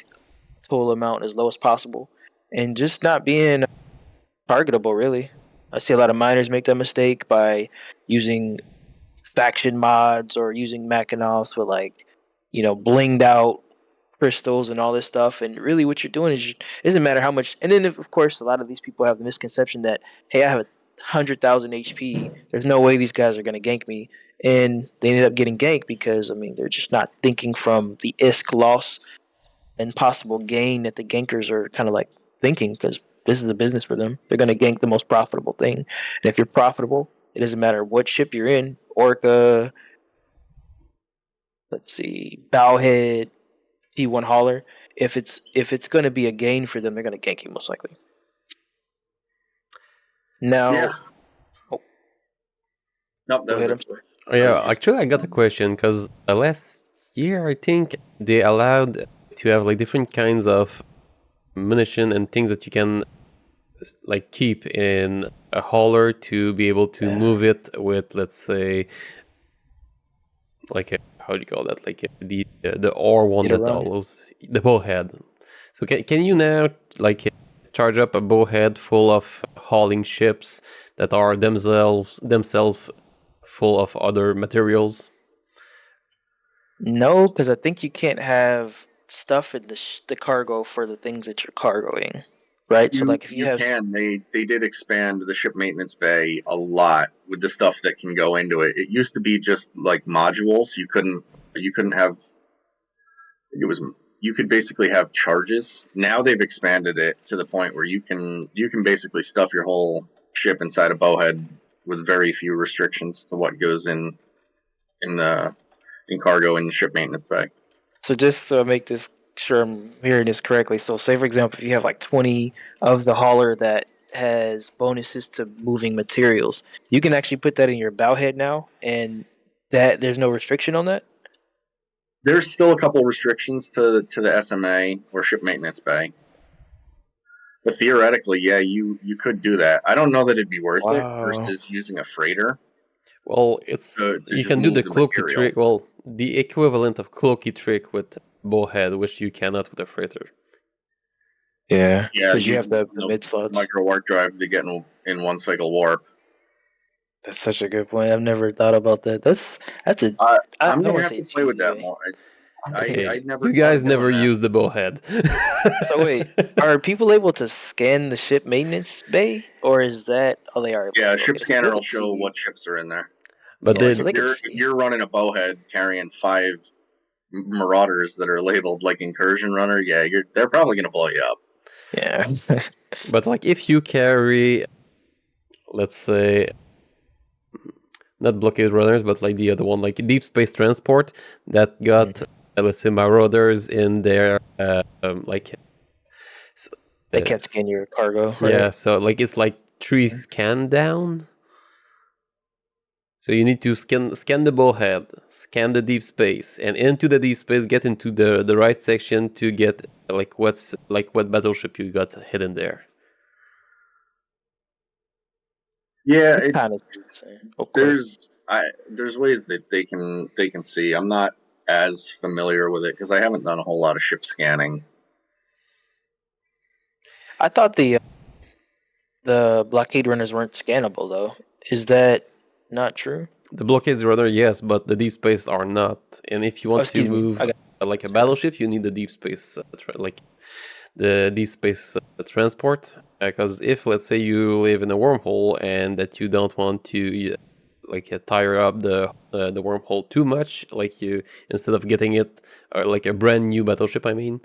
total amount as low as possible, and just not being targetable. Really, I see a lot of miners make that mistake by using faction mods or using Mackinaws with like blinged out crystals and all this stuff. And really, what you're doing is it doesn't matter how much. And then, of course, a lot of these people have the misconception that hey, I have 100,000 HP. There's no way these guys are going to gank me, and they ended up getting ganked because I mean they're just not thinking from the ISK loss and possible gain that the gankers are kind of like thinking, because this is a business for them. They're going to gank the most profitable thing, and if you're profitable, It doesn't matter what ship you're in. Orca, let's see, Bowhead, T1 hauler. If it's going to be a gain for them, they're going to gank you most likely. Now,
Yeah.
Oh.
Nope, that
Go
was
ahead,
it.
I'm sorry.
Oh, yeah, actually, I got a question because last year I think they allowed to have like different kinds of munition and things that you can like keep in a hauler to be able to move it with, let's say, like how do you call that? Like the R one
Get
that
around.
allows the bowhead. So can you now like charge up a bowhead full of hauling ships that are themselves full of other materials?
No, because I think you can't have stuff in the cargo for the things that you're cargoing, right? So like if you have
can. They did expand the ship maintenance bay a lot with the stuff that can go into it. It used to be just like modules. You couldn't have you could basically have charges. Now they've expanded it to the point where you can basically stuff your whole ship inside a bowhead with very few restrictions to what goes in cargo and ship maintenance bay.
So just to make this sure I'm hearing this correctly, so say for example, if you have like 20 of the hauler that has bonuses to moving materials, you can actually put that in your bowhead now, and that there's no restriction on that.
There's still a couple restrictions to the SMA or ship maintenance bay. But theoretically, yeah, you could do that. I don't know that it'd be worth it versus using a freighter.
Well, it's
to
you
just
can do
move
the
the
cloaky
material.
trick. Well, the equivalent of cloaky trick with bowhead, which you cannot with a freighter.
Yeah,
Yeah,
because you have the mid slots.
micro warp drive to get in one cycle warp.
That's such a good point. I've never thought about that. That's a
I'm
don't
gonna
wanna
have
say
to play with
cheesy
that
way.
more.
Hey,
I never.
you guys
thought of
never
doing that.
use the bowhead.
So wait, are people able to scan the ship maintenance bay, or is that they are?
Yeah,
Okay,
ship
so
scanner
they
will
can
show
see.
what ships are in there.
But
So,
they-
like,
So they can
if
see.
you're running a bowhead carrying 5 marauders that are labeled like incursion runner, yeah, they're probably gonna blow you up.
Yeah.
But like if you carry, let's say, not blockade runners, but like the other one, like deep space transport that got, let's say, marauders in their like.
They can't scan your cargo, right?
Yeah, so like it's like 3 scan down. So you need to scan the bowhead, scan the deep space, and into the deep space get into the right section to get like what battleship you got hidden there.
Yeah,
Kind of saying. Okay.
there's ways that they can see. I'm not as familiar with it because I haven't done a whole lot of ship scanning.
I thought the blockade runners weren't scannable though. Is that not true?
The blockades runner, yes, but the deep space are not. And if you want to
excuse me.
move like a battleship, you need the deep space, like the deep space transport. Because if, let's say, you live in a wormhole and that you don't want to like tire up the wormhole too much, like you instead of getting it like a brand new battleship, I mean,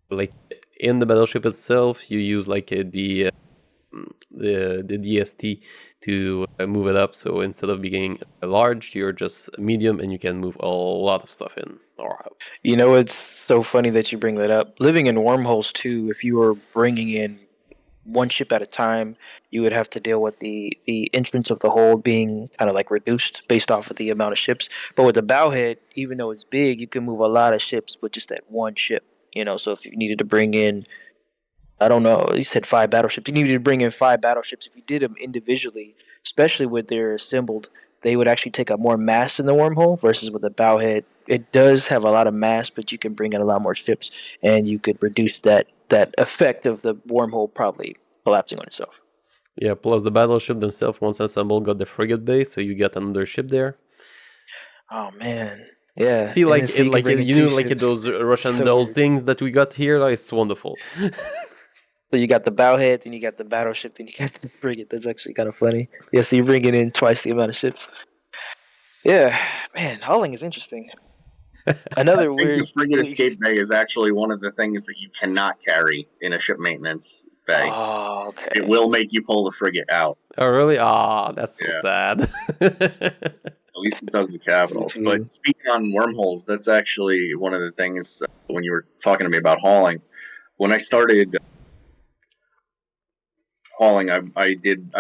like in the battleship itself, you use like the DST to move it up. So instead of being large, you're just medium, and you can move a lot of stuff in or out.
You know, it's so funny that you bring that up. Living in wormholes too, if you were bringing in one ship at a time, you would have to deal with the entrance of the hold being kind of like reduced based off of the amount of ships. But with the bowhead, even though it's big, you can move a lot of ships with just that one ship. You know, so if you needed to bring in, I don't know, you said 5 battleships. You needed to bring in 5 battleships. If you did them individually, especially when they're assembled, they would actually take up more mass in the wormhole versus with the bowhead. It does have a lot of mass, but you can bring in a lot more ships, and you could reduce that effect of the wormhole probably collapsing on itself.
Yeah, plus the battleship themselves, once assembled, got the frigate base, so you get another ship there.
Oh man, yeah.
See,
And
like
then so you can bring in
you
2
know, like
ships.
those Russian
So
dolls
weird.
things that we got here. Like, it's wonderful.
So you got the bowhead, then you got the battleship, then you got the frigate. That's actually kind of funny. Yeah, so you're bringing in twice the amount of ships. Yeah, man, hauling is interesting. Another
I think the
weird.
frigate escape bay is actually one of the things that you cannot carry in a ship maintenance bay.
Oh, okay.
It will make you pull the frigate out.
Oh, really? Ah, that's so
Yeah.
sad.
At least it does the capitals.
CP.
But speaking on wormholes, that's actually one of the things when you were talking to me about hauling. When I started hauling, I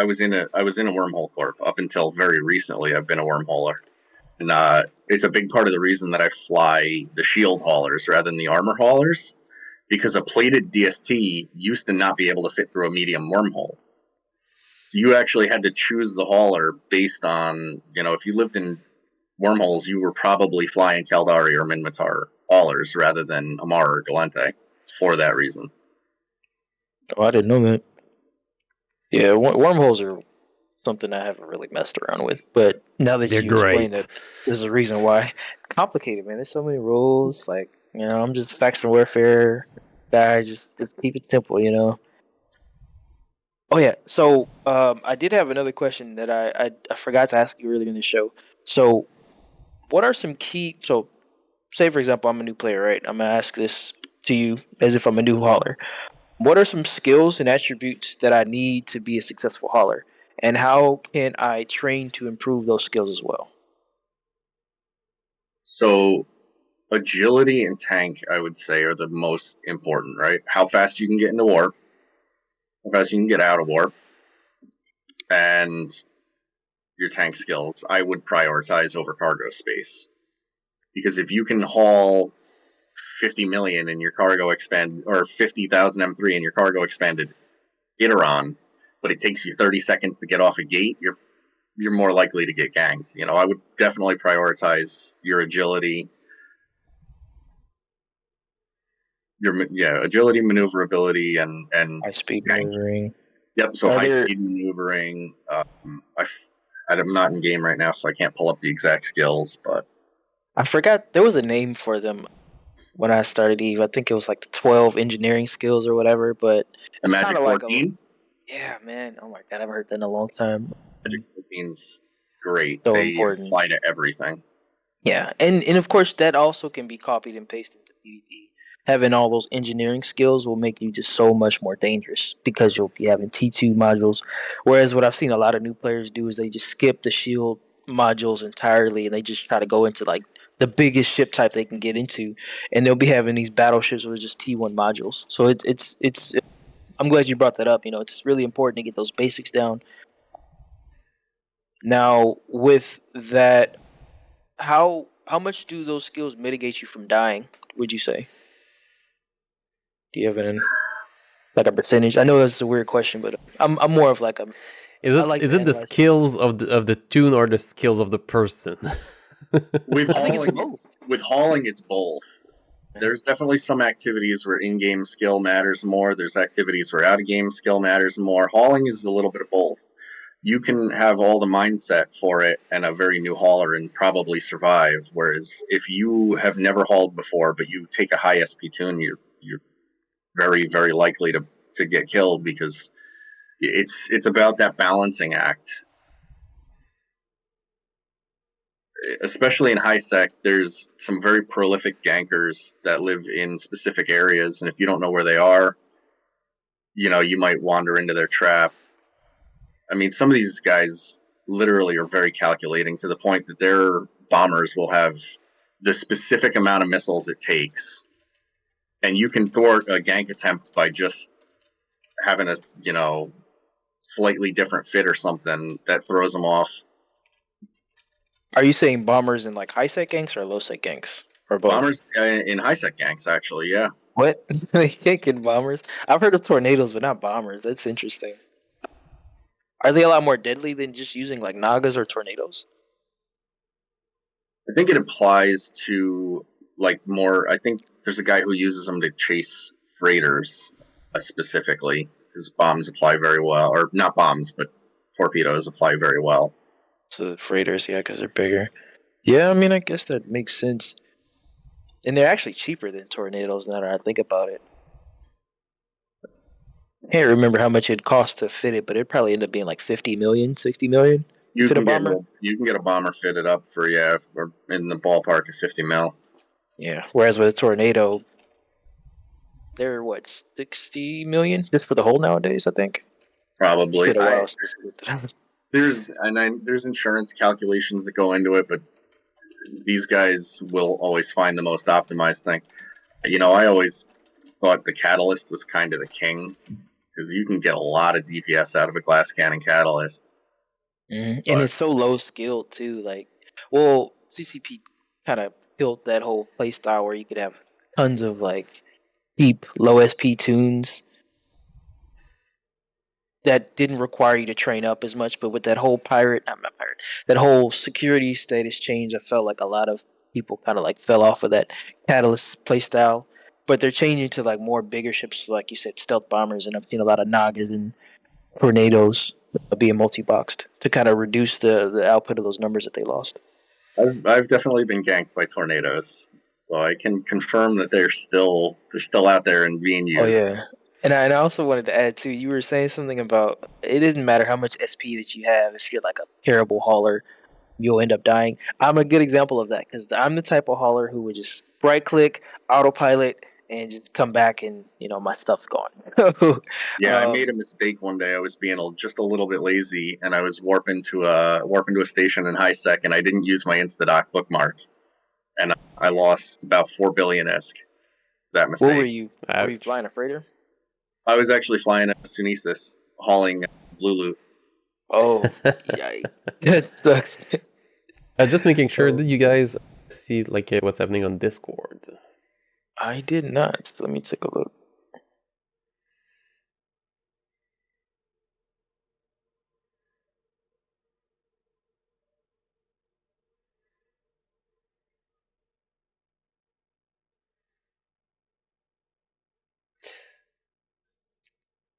was in a wormhole corp up until very recently. I've been a wormholer, and it's a big part of the reason that I fly the shield haulers rather than the armor haulers, because a plated DST used to not be able to fit through a medium wormhole. So you actually had to choose the hauler based on, if you lived in wormholes, you were probably flying Kaldari or Minmatar haulers rather than Amar or Galente for that reason.
Oh, I didn't know that. Yeah, wormholes are something I haven't really messed around with, but now that
They're
you explained
great.
it, there's a reason why. It's complicated, man. There's so many rules. Like, I'm just faction warfare guy. Just keep it simple. Oh yeah. So I did have another question that I forgot to ask you earlier in the show. So, what are some key? So, say for example, I'm a new player, right? I'm gonna ask this to you as if I'm a new hauler. What are some skills and attributes that I need to be a successful hauler, and how can I train to improve those skills as well?
So agility and tank, I would say, are the most important, right? How fast you can get into warp, how fast you can get out of warp, and your tank skills, I would prioritize over cargo space. Because if you can haul 50 million in your cargo expand, or 50,000 M3 in your cargo expanded Iteron, but it takes you 30 seconds to get off a gate, you're more likely to get ganked. I would definitely prioritize your agility. Agility, maneuverability, and
High speed
tank.
maneuvering.
Yep. So high speed maneuvering. I'm not in game right now, so I can't pull up the exact skills, but
I forgot there was a name for them when I started Eve. I think it was like the 12 engineering skills or whatever. But
the Magic 14.
Yeah, man. Oh my god, I haven't heard that in a long time.
Magic 14's great.
So
they
important.
apply to everything.
Yeah, and of course that also can be copied and pasted into PvP. Having all those engineering skills will make you just so much more dangerous because you'll be having T2 modules. Whereas what I've seen a lot of new players do is they just skip the shield modules entirely and they just try to go into like the biggest ship type they can get into, and they'll be having these battleships with just T1 modules. So it's I'm glad you brought that up. It's really important to get those basics down. Now with that, how much do those skills mitigate you from dying, would you say? Do you have a percentage? I know that's a weird question, but I'm more of like a.
Is
I like
it
to
the
analyze
skills of the tune or the skills of the person?
With
I think it's
hauling, it's both. There's definitely some activities where in-game skill matters more. There's activities where out-of-game skill matters more. Hauling is a little bit of both. You can have all the mindset for it and a very new hauler and probably survive. Whereas if you have never hauled before, but you take a high SP tune, you're very, very likely to get killed because it's about that balancing act. Especially in high sec, there's some very prolific gankers that live in specific areas, and if you don't know where they are, you might wander into their trap. I mean, some of these guys literally are very calculating to the point that their bombers will have the specific amount of missiles it takes, and you can thwart a gank attempt by just having a slightly different fit or something that throws them off.
Are you saying bombers in like high sec ganks or low sec ganks or both?
Bombers in high sec ganks, actually, yeah.
What? You can't get bombers. I've heard of tornadoes, but not bombers. That's interesting. Are they a lot more deadly than just using like nagas or tornadoes?
I think it applies to more. I think there's a guy who uses them to chase freighters specifically. His bombs apply very well, or not bombs, but torpedoes apply very well.
To freighters, yeah, because they're bigger. Yeah, I mean, I guess that makes sense. And they're actually cheaper than tornadoes now that I think about it. I can't remember how much it cost to fit it, but it probably ended up being like 50 million, 60 million.
You
fit
can
a bomber?
you can get a bomber fitted up for or in the ballpark of 50 mil.
Yeah. Whereas with a tornado, They're what, 60 million just for the whole nowadays, I think. It's
Probably.
been a while since I looked it up.
There's insurance calculations that go into it, but these guys will always find the most optimized thing. I always thought the catalyst was kind of the king because you can get a lot of DPS out of a glass cannon catalyst.
And it's so low skilled too. Like, well, CCP kind of built that whole play style where you could have tons of like cheap low SP tunes that didn't require you to train up as much. But with that whole that whole security status change, I felt like a lot of people kind of like fell off of that catalyst playstyle. But they're changing to like more bigger ships, like you said, stealth bombers, and I've seen a lot of Nagas and tornadoes being multi-boxed to kind of reduce the output of those numbers that they lost.
I've definitely been ganked by tornadoes, so I can confirm that they're still out there and being used.
Oh yeah. And I also wanted to add too, you were saying something about it doesn't matter how much SP that you have, if you're like a terrible hauler, you'll end up dying. I'm a good example of that because I'm the type of hauler who would just right click, autopilot, and just come back and my stuff's gone.
Yeah, I made a mistake one day. I was being just a little bit lazy, and I was warping to a station in high sec, and I didn't use my Instadoc bookmark, and I lost about 4 billion ISK. That mistake.
What were you? Were you flying a freighter?
I was actually flying a Sunesis, hauling blue loot.
Oh, yikes! That sucks.
Just making sure. Did you guys see like what's happening on Discord?
I did not. Let me take a look.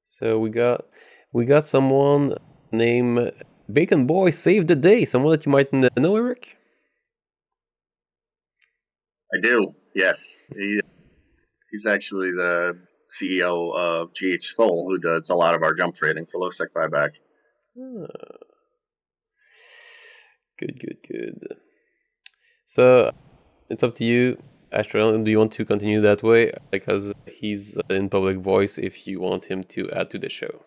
So we got someone named BeacanBoy saved the day. Someone that you might know, Eric.
I do. Yes, he's actually the CEO of GSHOL, who does a lot of our jump trading for Low-Sec Buyback.
Good. So it's up to you, Astral. Do you want to continue that way? Because he's in public voice. If you want him to add to the show.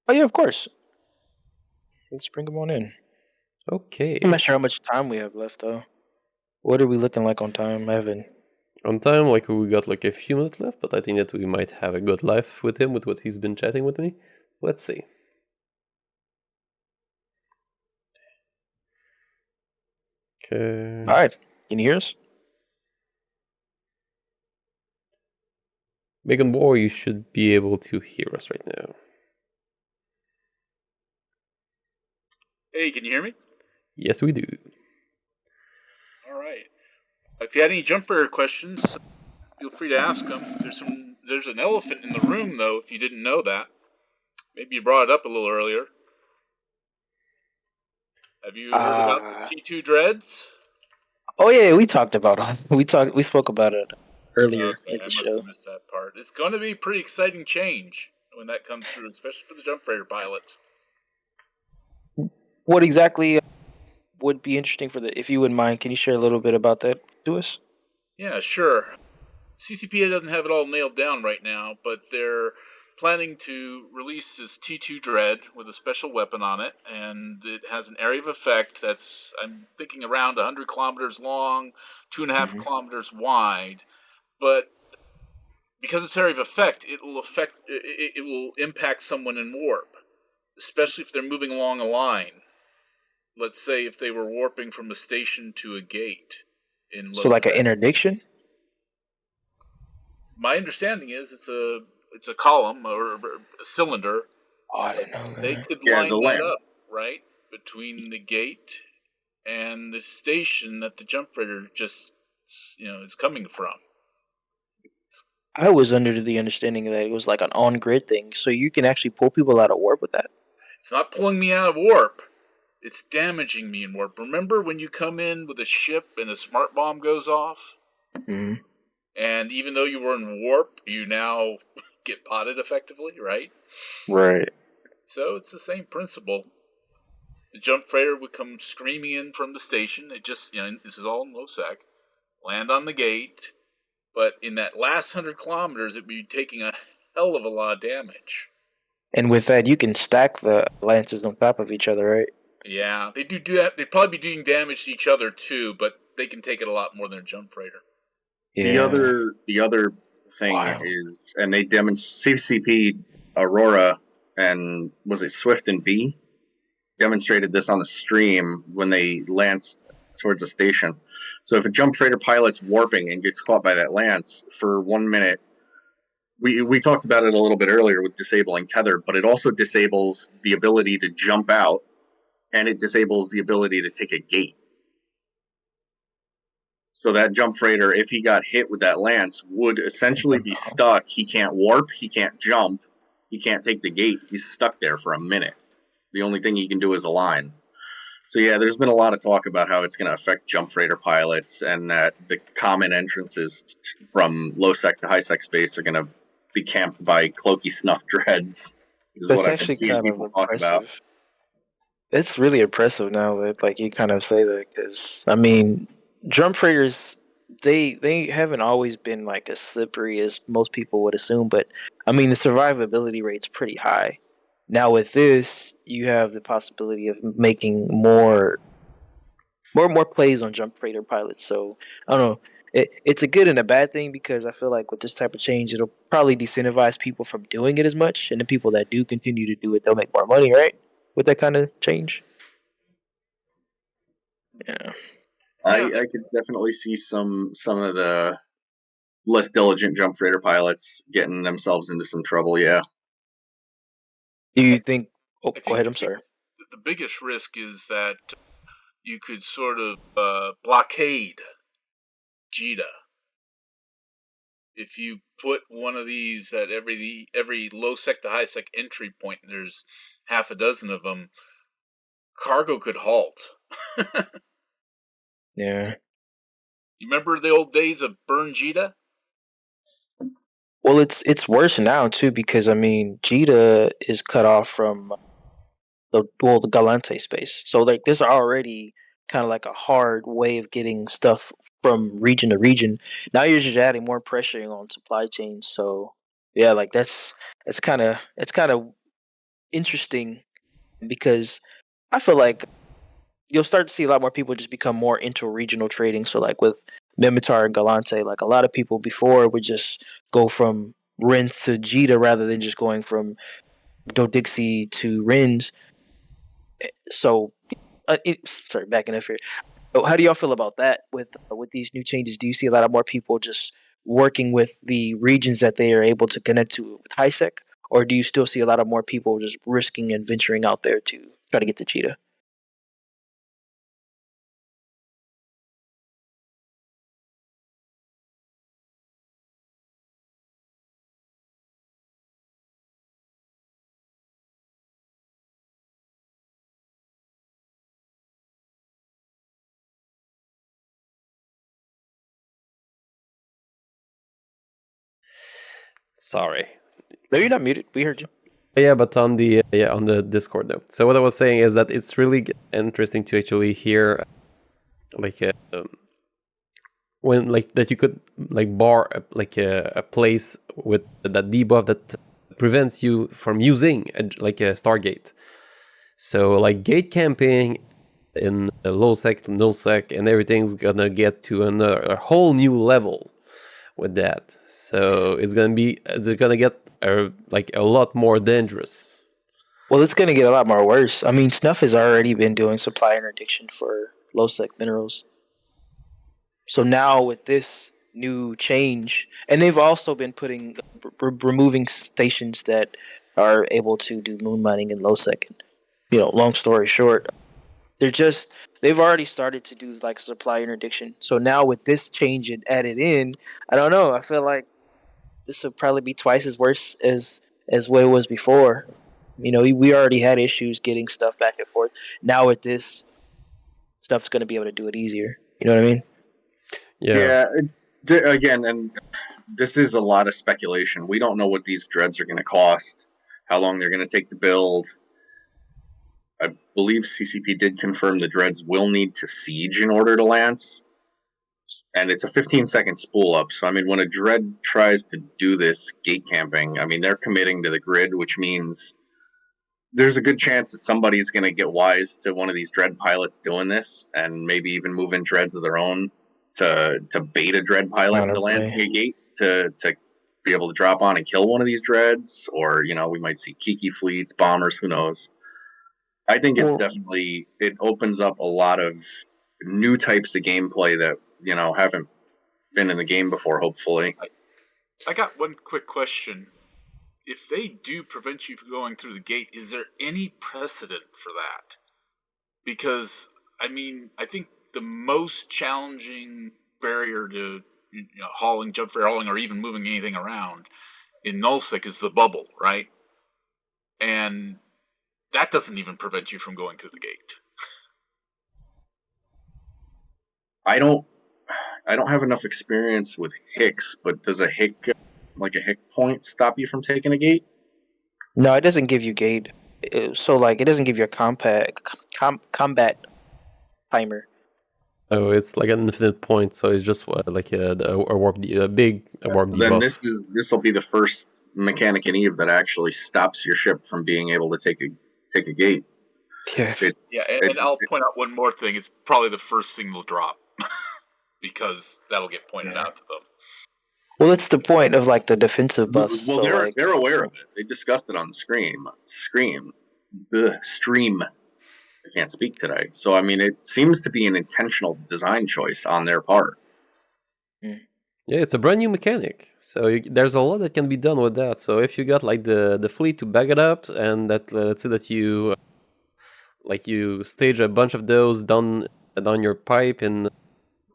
Oh yeah, of course. Let's bring him on in.
Okay.
I'm not sure how much time we have left though. What are we looking like on time, Evan?
On time, like we got like a few minutes left, but I think that we might have a good life with him with what he's been chatting with me. Let's see. Okay.
All right. Can you hear us?
BeacanBoy, you should be able to hear us right now.
Hey, can you hear me?
Yes, we do.
All right. If you had any jumper questions, feel free to ask them. There's an elephant in the room, though, if you didn't know that. Maybe you brought it up a little earlier. Have you heard about the T2 Dreads?
Oh yeah, we talked about it. We spoke about it earlier
Okay,
at the
I
show.
must have missed that part. It's going to be a pretty exciting change when that comes through, especially for the jump freighter pilots.
What exactly would be interesting if you wouldn't mind, can you share a little bit about that to us?
Yeah, sure. CCPA doesn't have it all nailed down right now, but they're planning to release this T2 Dread with a special weapon on it, and it has an area of effect that's, I'm thinking, around 100 kilometers long, 2.5 kilometers wide. But because it's area of effect, it will impact someone in warp, especially if they're moving along a line. Let's say if they were warping from a station to a gate in
So like an
Low-Sec.
interdiction?
My understanding is it's a column or a cylinder.
Oh, I didn't know
They
that.
could
Yeah,
line
the
that
lens.
up, right, between the gate and the station that the jump freighter just is coming from.
I was under the understanding that it was like an on-grid thing, so you can actually pull people out of warp with that.
It's not pulling me out of warp. It's damaging me in warp. Remember when you come in with a ship and a smart bomb goes off?
Mm-hmm.
And even though you were in warp, you now get potted effectively, right?
Right.
So it's the same principle. The jump freighter would come screaming in from the station. It just, this is all in Low-Sec. Land on the gate. But in that last 100 kilometers, it'd be taking a hell of a lot of damage.
And with that, you can stack the lances on top of each other, right?
Yeah, they do that. They'd probably be doing damage to each other too, but they can take it a lot more than a jump freighter.
Yeah.
The other thing is, and they demonstrate CCP Aurora and was it Swift and B demonstrated this on the stream when they lanced towards a station. So if a jump freighter pilot's warping and gets caught by that lance for 1 minute, we talked about it a little bit earlier with disabling tether, but it also disables the ability to jump out, and it disables the ability to take a gate. So that jump freighter, if he got hit with that lance, would essentially be stuck. He can't warp, he can't jump, he can't take the gate. He's stuck there for a minute. The only thing he can do is align. So yeah, there's been a lot of talk about how it's going to affect jump freighter pilots, and that the common entrances from low-sec to high-sec space are going to be camped by cloaky snuff dreads. Is
That's
what I've been
actually
seeing
kind of
people talk about.
impressive. It's really impressive now that like you kind of say that, because I mean, jump freighters they haven't always been like as slippery as most people would assume, but I mean the survivability rate's pretty high. Now with this, you have the possibility of making more plays on jump freighter pilots. So I don't know. It's a good and a bad thing, because I feel like with this type of change, it'll probably disincentivize people from doing it as much, and the people that do continue to do it, they'll make more money, right? With that kind of change. Yeah.
I could definitely see some of the less diligent jump freighter pilots getting themselves into some trouble. Yeah.
Do you think? Oh,
I think
go ahead. I'm sorry.
The biggest risk is that you could sort of blockade Jita. If you put one of these at every low-sec to high-sec entry point, there's half a dozen of them, cargo could halt.
Yeah.
You remember the old days of burn Jita?
Well, it's worse now too, because I mean, Jita is cut off from the Galante space. So like, there's already kind of like a hard way of getting stuff from region to region. Now you're just adding more pressure on supply chains. So yeah, like it's kind of interesting, because I feel like you'll start to see a lot more people just become more inter-regional trading. So like with Mimitar and Galante, like a lot of people before would just go from Rins to Jita rather than just going from Dodixie to Rins. So, sorry, backing up here. So how do y'all feel about that with these new changes? Do you see a lot of more people just working with the regions that they are able to connect to with HiSec, or do you still see a lot of more people just risking and venturing out there to try to get the cheetah?
Sorry.
No, you're not muted. We heard you.
Yeah, but on the Discord though. So what I was saying is that it's really interesting to actually hear, like, when like that you could like bar like a place with that debuff that prevents you from using like a Stargate. So like gate camping in a low sec to no sec, and everything's gonna get to a whole new level with that. So it's gonna get like a lot more dangerous.
Well, it's going to get a lot more worse. I mean, Snuff has already been doing supply interdiction for low-sec minerals. So now with this new change, and they've also been putting removing stations that are able to do moon mining in low-sec. You know, long story short, they've already started to do like supply interdiction. So now with this change added in, I don't know. I feel like this would probably be twice as worse as what it was before. You know, we already had issues getting stuff back and forth. Now with this, stuff's going to be able to do it easier. You know what I mean?
Yeah. Again, and this is a lot of speculation. We don't know what these dreads are going to cost, how long they're going to take to build. I believe CCP did confirm the dreads will need to siege in order to lance. and it's a 15-second spool up. So I mean, when a dread tries to do this gate camping, I mean they're committing to the grid, which means there's a good chance that somebody's going to get wise to one of these dread pilots doing this, and maybe even move in dreads of their own to bait a dread pilot into lancing a gate to be able to drop on and kill one of these dreads, or we might see Kiki fleets, bombers, who knows. I think it's definitely, it opens up a lot of new types of gameplay that haven't been in the game before, hopefully.
I got one quick question. If they do prevent you from going through the gate, is there any precedent for that? Because, I mean, I think the most challenging barrier to hauling, jump fair hauling, or even moving anything around in nullsec is the bubble, right? And that doesn't even prevent you from going through the gate.
I don't have enough experience with Hicks, but does a Hick point stop you from taking a gate?
No, it doesn't give you gate. So it doesn't give you a combat timer.
Oh, it's like an infinite point, so it's just like a warp, a big warp debuff.
Then this will be the first mechanic in EVE that actually stops your ship from being able to take a gate.
Yeah.
And I'll point out one more thing. It's probably the first thing they'll drop because that'll get pointed out to them.
Well, that's the point of the defensive buffs.
Well, they're aware of it. They discussed it on the stream. I can't speak today. So, I mean, it seems to be an intentional design choice on their part.
Yeah, it's a brand new mechanic. So there's a lot that can be done with that. So if you got the fleet to back it up, and that let's say that you stage a bunch of those down your pipe in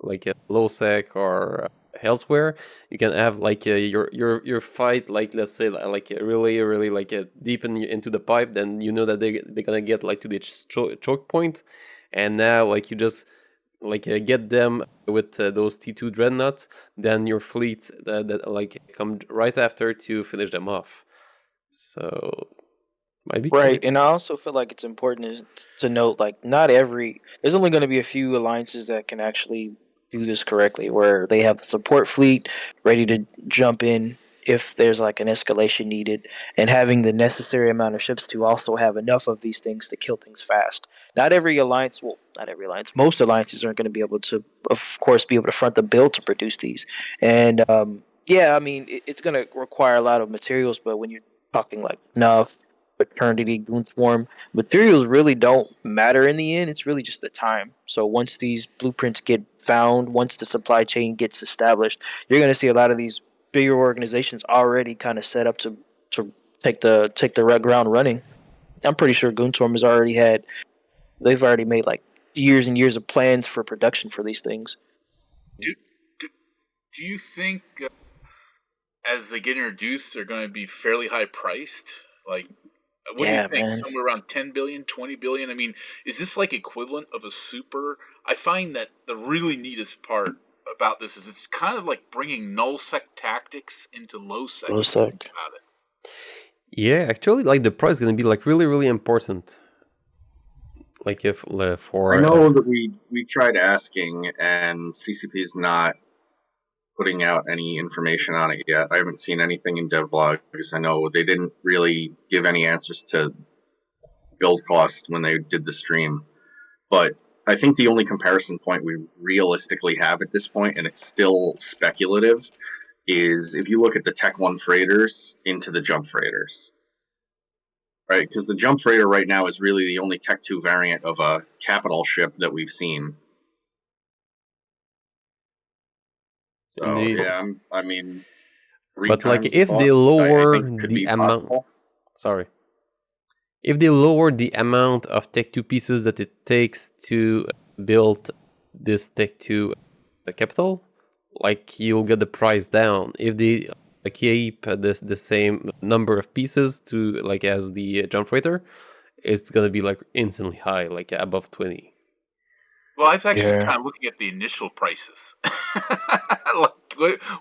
a low-sec or elsewhere, you can have your fight let's say really deep into the pipe. Then that they're gonna get to the choke point, and now you just get them with those T2 Dreadnoughts. Then your fleet that come right after to finish them off. So might be
right. And I also feel like it's important to note there's only going to be a few alliances that can actually do this correctly, where they have the support fleet ready to jump in if there's an escalation needed, and having the necessary amount of ships to also have enough of these things to kill things fast. Not every alliance, most alliances aren't going to be able to, of course, be able to front the build to produce these. And I mean, it's going to require a lot of materials, but when you're talking Nuff, Eternity, Goonswarm, materials really don't matter in the end. It's really just the time. So once these blueprints get found, once the supply chain gets established, you're going to see a lot of these bigger organizations already kind of set up to take the ground running. I'm pretty sure Goonswarm they've already made years and years of plans for production for these things.
Do you think as they get introduced, they're going to be fairly high priced? What do you think? Man. Somewhere around 10 billion, 20 billion? I mean, is this equivalent of a super? I find that the really neatest part about this is it's kind of like bringing null-sec tactics into low-sec.
Low-sec.
About it.
Yeah, actually, the price is going to be really, really important. If for
I know that we tried asking, and CCP's not putting out any information on it yet. I haven't seen anything in devlog because I know they didn't really give any answers to build cost when they did the stream. But I think the only comparison point we realistically have at this point, and it's still speculative, is if you look at the Tech 1 freighters into the jump freighters. Right? Because the jump freighter right now is really the only Tech 2 variant of a capital ship that we've seen. So,
indeed.
yeah, I mean,
but if they lower the amount, if they lower the amount of Tech 2 pieces that it takes to build this Tech 2 capital, you'll get the price down. If they keep the same number of pieces to as the jump freighter, it's gonna be instantly high, above 20.
Well, I was actually kind of looking at the initial prices.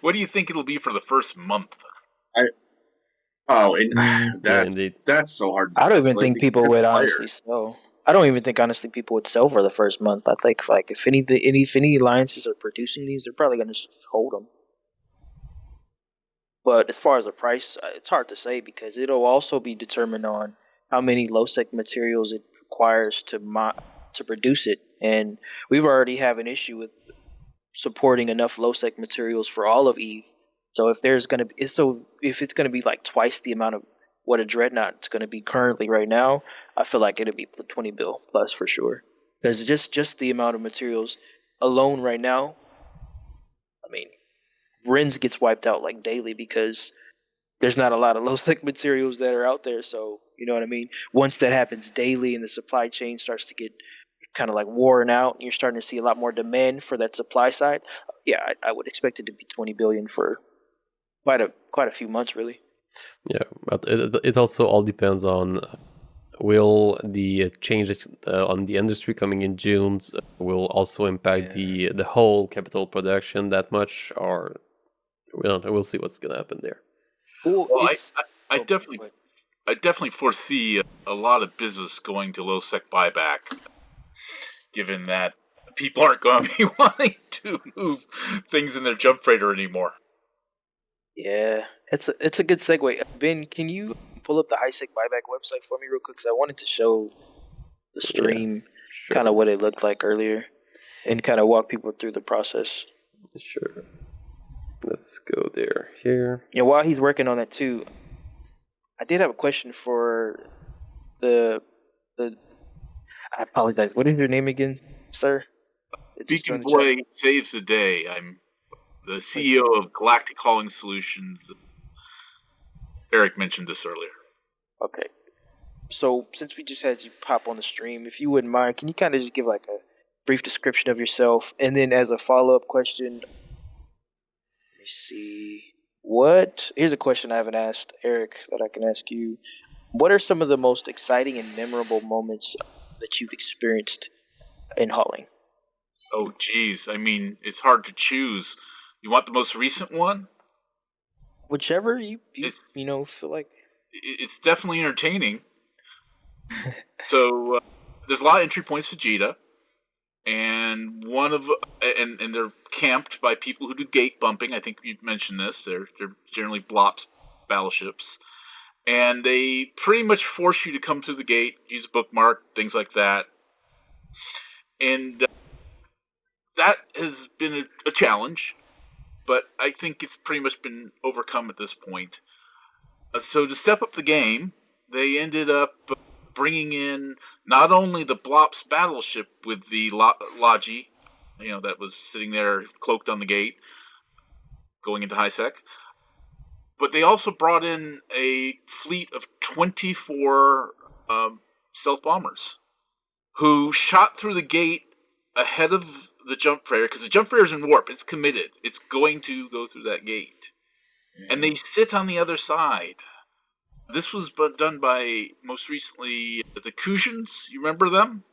What do you think it'll be for the first month?
That's so hard.
I don't even think people would honestly sell. I don't even think honestly people would sell for the first month. I think like if any alliances are producing these, they're probably going to hold them. But as far as the price, it's hard to say because it'll also be determined on how many low-sec materials it requires to produce it. And we've already have an issue with supporting enough low-sec materials for all of Eve. So if it's gonna be like twice the amount of what a dreadnought is gonna be currently right now, I feel like it'll be 20 bill plus for sure. Because just the amount of materials alone right now, I mean, Ren's gets wiped out like daily because there's not a lot of low-sec materials that are out there. So you know what I mean. Once that happens daily and the supply chain starts to get kind of like worn out, and you're starting to see a lot more demand for that supply side. Yeah, I would expect it to be 20 billion for quite a few months, really.
Yeah, but it also all depends on will the change on the industry coming in June will also impact the whole capital production that much, or we don't know. We'll see what's gonna happen there.
Well, I definitely foresee a lot of business going to low-sec buyback, given that people aren't going to be wanting to move things in their jump freighter anymore.
Yeah, it's a good segue. Ben, can you pull up the ISK Buyback website for me real quick? Because I wanted to show the stream kind of what it looked like earlier and kind of walk people through the process.
Sure. Let's go there. Here.
Yeah, while he's working on that too, I did have a question for the. I apologize. What is your name again, sir?
BeacanBoy saves the day. I'm the CEO of Galactic Hauling Solutions. Eric mentioned this earlier.
Okay. So since we just had you pop on the stream, if you wouldn't mind, can you kind of just give like a brief description of yourself, and then as a follow-up question, let me see. Here's a question I haven't asked Eric that I can ask you. What are some of the most exciting and memorable moments that you've experienced in hauling?
Oh, geez. I mean, it's hard to choose. You want the most recent one?
Whichever you feel like.
It's definitely entertaining. So there's a lot of entry points to Jita, and and they're camped by people who do gate bumping. I think you mentioned this. They're generally Blops battleships, and they pretty much force you to come through the gate, use a bookmark, things like that, and that has been a challenge. But I think it's pretty much been overcome at this point. So to step up the game, they ended up bringing in not only the Blops battleship with the Logi, that was sitting there cloaked on the gate, going into high sec, but they also brought in a fleet of 24 stealth bombers who shot through the gate ahead of the jump freighter, because the jump freighter's in warp. It's committed. It's going to go through that gate. And they sit on the other side. This was done by, most recently, the Kujans. You remember them?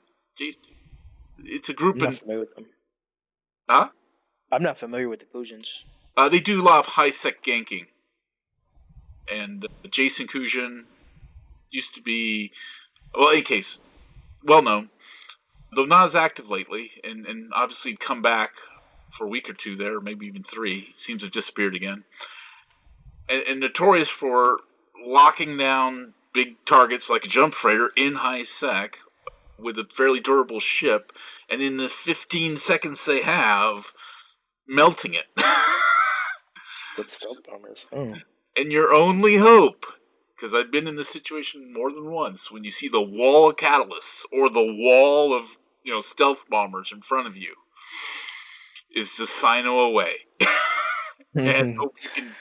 It's a group.
I'm not familiar with them.
Huh?
I'm not familiar with the Kujans.
They do a lot of high-sec ganking. And Jason Kujan used to be, well, in any case, well-known. Though not as active lately, and obviously come back for a week or two there, maybe even 3. Seems to have disappeared again. And notorious for locking down big targets like a jump freighter in high sec with a fairly durable ship, and in the 15 seconds they have, melting it.
With stealth bombers. Oh.
And your only hope, because I've been in this situation more than once, when you see the wall of catalysts or the wall of stealth bombers in front of you, is to sino away. And hope you can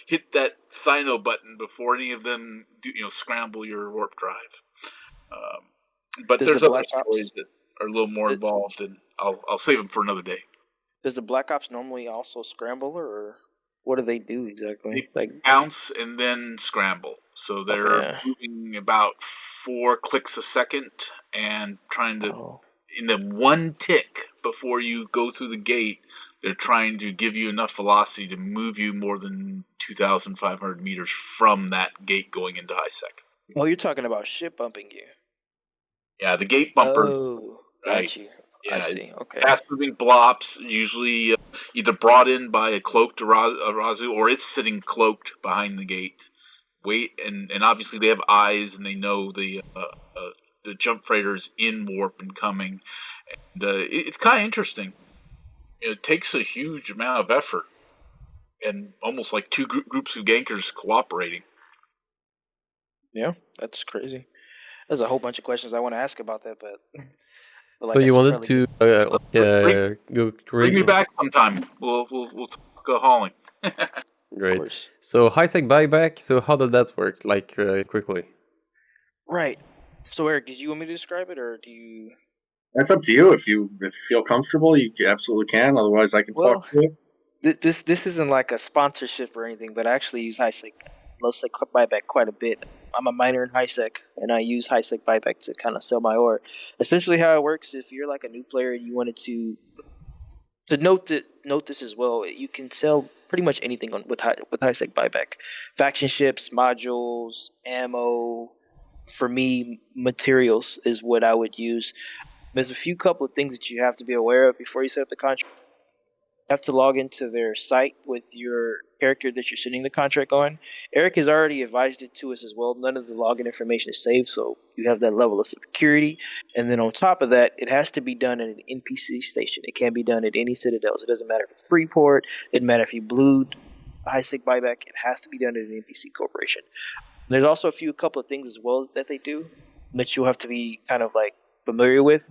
hit that sino button before any of them do scramble your warp drive. But there's other stories that are a little more involved, and I'll save them for another day.
Does the Black Ops normally also scramble, or what do they do exactly?
They bounce and then scramble. So they're moving about 4 clicks a second and trying to, in the one tick before you go through the gate, they're trying to give you enough velocity to move you more than 2,500 meters from that gate going into high sec.
Oh, you're talking about ship bumping you.
Yeah, the gate bumper.
Oh,
Right.
got you. I
Yeah,
see. Okay.
fast-moving blops, usually either brought in by a cloaked Arazu, or it's sitting cloaked behind the gate. Wait, and obviously they have eyes, and they know the jump freighter is in warp and coming. And it's kind of interesting. It takes a huge amount of effort, and almost like two groups of gankers cooperating.
Yeah, that's crazy. There's a whole bunch of questions I want to ask about that, but
So
like I
you
said,
wanted
probably
to go
Bring me back sometime. We'll talk hauling.
of
Great.
course.
So high-sec buyback. So how does that work? Like quickly.
Right. So Eric, did you want me to describe it, or do you?
That's up to you. If you feel comfortable, you absolutely can. Otherwise, I can
Well,
talk to it.
this isn't like a sponsorship or anything, but I actually use low-sec buyback quite a bit. I'm a miner in high-sec, and I use high-sec buyback to kind of sell my ore. Essentially, how it works: if you're like a new player and you wanted to note this as well, you can sell pretty much anything with high-sec buyback: faction ships, modules, ammo. For me, materials is what I would use. There's a couple of things that you have to be aware of before you set up the contract. You have to log into their site with your character that you're sending the contract on. Eric has already advised it to us as well. None of the login information is saved, so you have that level of security. And then on top of that, it has to be done at an NPC station. It can be done at any citadels. It doesn't matter if it's Freeport. It doesn't matter if you blued high-sec buyback. It has to be done at an NPC corporation. There's also a couple of things as well that they do that you'll have to be kind of like familiar with.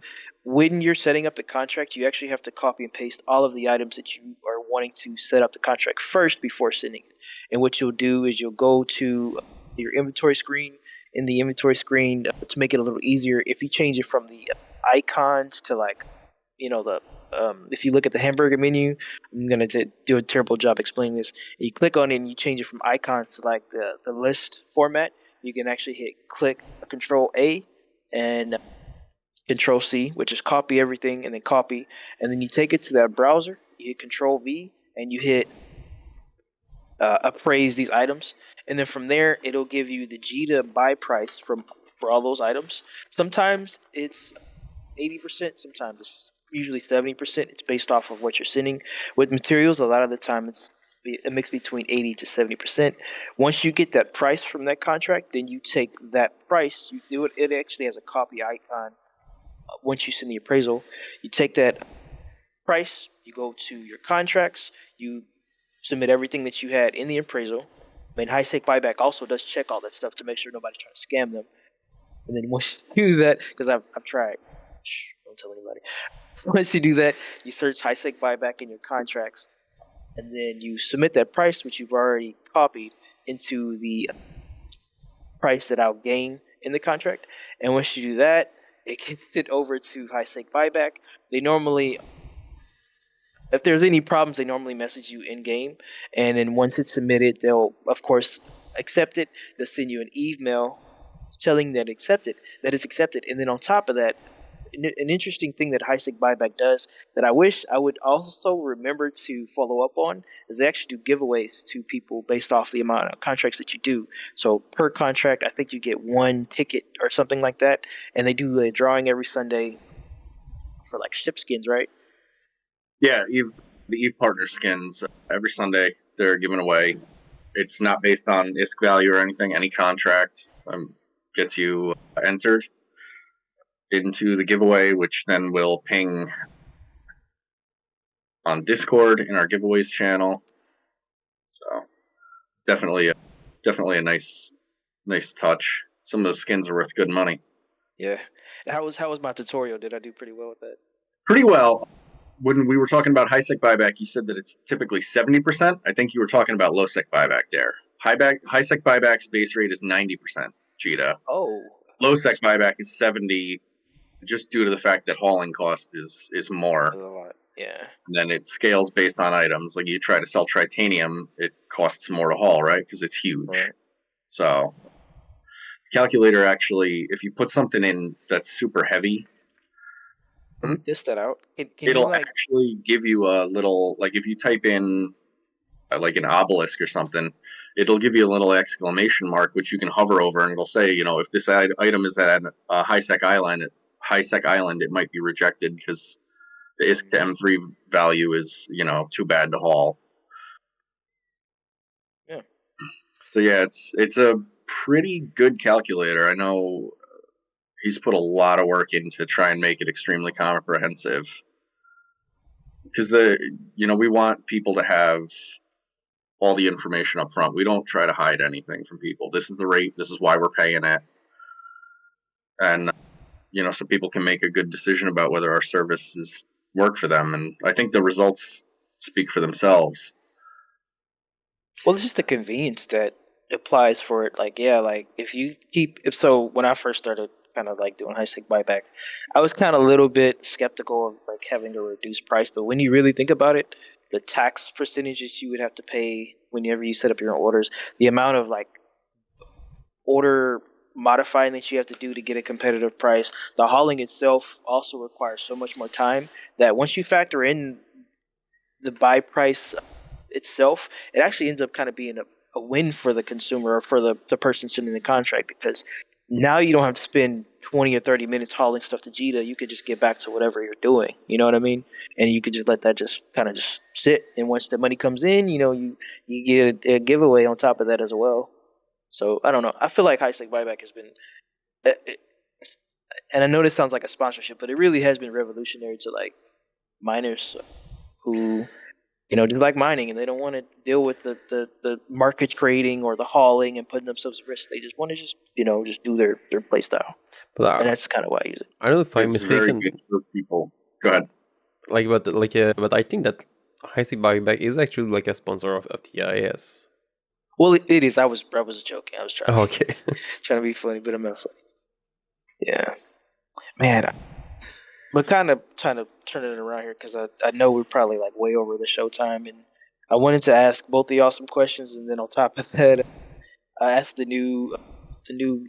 When you're setting up the contract, you actually have to copy and paste all of the items that you are wanting to set up the contract first before sending it. And what you'll do is you'll go to your inventory screen. In the inventory screen, to make it a little easier, if you change it from the icons to like, the if you look at the hamburger menu, I'm gonna do a terrible job explaining this. You click on it and you change it from icons to like the list format. You can actually hit Control A and Control C, which is copy everything, and then copy, and then you take it to that browser. You hit Control V and you hit appraise these items, and then from there it'll give you the G to buy price for all those items. Sometimes it's 80%, sometimes it's usually 70%. It's based off of what you're sending. With materials, a lot of the time it's a mix between 80 to 70%. Once you get that price from that contract, then you take that price, you do it. It actually has a copy icon. Once you send the appraisal, you take that price, you go to your contracts, you submit everything that you had in the appraisal. I mean, high-sec buyback also does check all that stuff to make sure nobody's trying to scam them. And then once you do that, because I've tried, don't tell anybody. Once you do that, you search high-sec buyback in your contracts, and then you submit that price, which you've already copied, into the price that I'll gain in the contract. And once you do that, it gets sent over to high-sec buyback. They normally, if there's any problems, they normally message you in-game. And then once it's submitted, they'll, of course, accept it. They'll send you an email telling that it's accepted. And then on top of that, an interesting thing that high-sec buyback does that I wish I would also remember to follow up on is they actually do giveaways to people based off the amount of contracts that you do. So per contract, I think you get one ticket or something like that, and they do a drawing every Sunday for like ship skins, right?
Yeah, the Eve partner skins every Sunday they're given away. It's not based on ISK value or anything. Any contract gets you entered into the giveaway, which then will ping on Discord in our giveaways channel. So it's definitely a nice touch. Some of those skins are worth good money.
Yeah. How was my tutorial? Did I do pretty well with that?
Pretty well. When we were talking about high-sec buyback, you said that it's typically 70%. I think you were talking about low-sec buyback there. High-sec buyback's base rate is 90%, Cheetah.
Oh.
Low-sec buyback is 70%, just due to the fact that hauling cost is more.
That's a lot. Yeah.
And then it scales based on items. Like you try to sell titanium, it costs more to haul, right? Because it's huge.
Right.
So calculator actually, if you put something in that's super heavy,
Let me test that out. Can
it'll
you like
actually give you a little, like if you type in like an obelisk or something, it'll give you a little exclamation mark, which you can hover over, and it'll say, if this item is at a high-sec island, it might be rejected because the ISK to M3 value is, too bad to haul.
Yeah.
So yeah, it's a pretty good calculator. I know he's put a lot of work in to try and make it extremely comprehensive. Because we want people to have all the information up front. We don't try to hide anything from people. This is the rate. This is why we're paying it. And, so people can make a good decision about whether our services work for them. And I think the results speak for themselves.
Well, it's just the convenience that applies for it. Like, yeah, like when I first started kind of like doing high-sec buyback, I was kind of a little bit skeptical of like having a reduced price. But when you really think about it, the tax percentages you would have to pay whenever you set up your own orders, the amount of like order modifying that you have to do to get a competitive price, the hauling itself also requires so much more time that once you factor in the buy price itself, it actually ends up kind of being a win for the consumer or for the person sending the contract, because now you don't have to spend 20 or 30 minutes hauling stuff to JITA. You could just get back to whatever you're doing. You know what I mean? And you could just let that just kind of just sit. And once the money comes in, you get a giveaway on top of that as well. So I don't know. I feel like high-sec buyback has been, and I know this sounds like a sponsorship, but it really has been revolutionary to like miners who, just like mining, and they don't want to deal with the market trading or the hauling and putting themselves at risk. They just want to just do their play style. And that's kind of why I use it.
I don't know if I'm
It's very
mistaken.
good for people. Go ahead.
But I think that high-sec buyback is actually like a sponsor of TIS.
Well, it is. I was joking. I was trying.
Okay.
Trying to be funny, but I'm not funny. Yeah, man. But kind of trying to turn it around here because I know we're probably like way over the show time, and I wanted to ask both of y'all some questions, and then on top of that, I asked the new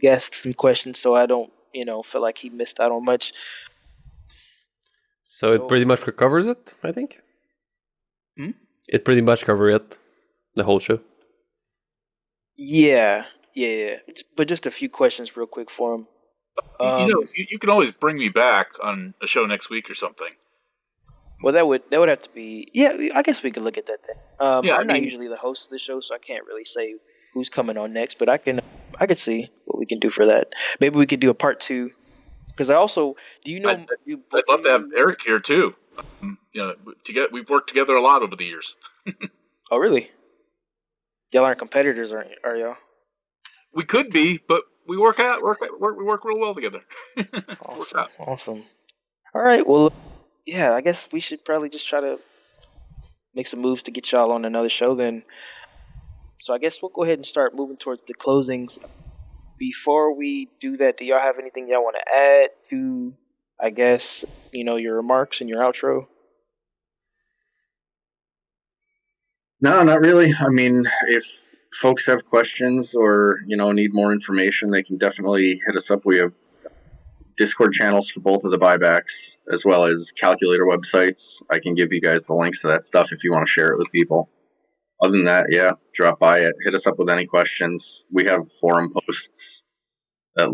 guest some questions, so I don't feel like he missed out on much.
So it pretty much covers it, I think. It pretty much covers it, the whole show.
Yeah. But just a few questions real quick for him.
You can always bring me back on a show next week or something.
Well, that would have to be. Yeah, I guess we could look at that then. I'm not usually the host of the show, so I can't really say who's coming on next. But I can see what we can do for that. Maybe we could do a part 2. Because I also I'd
love to have Eric here too. We've worked together a lot over the years.
Oh, really? Y'all aren't competitors, are y'all?
We could be, but we work real well together.
Awesome. All right. Well, yeah. I guess we should probably just try to make some moves to get y'all on another show then. So I guess we'll go ahead and start moving towards the closings. Before we do that, do y'all have anything y'all want to add to, I guess, your remarks and your outro?
No, not really. I mean, if folks have questions or, need more information, they can definitely hit us up. We have Discord channels for both of the buybacks, as well as calculator websites. I can give you guys the links to that stuff if you want to share it with people. Other than that, yeah, drop by it. Hit us up with any questions. We have forum posts that,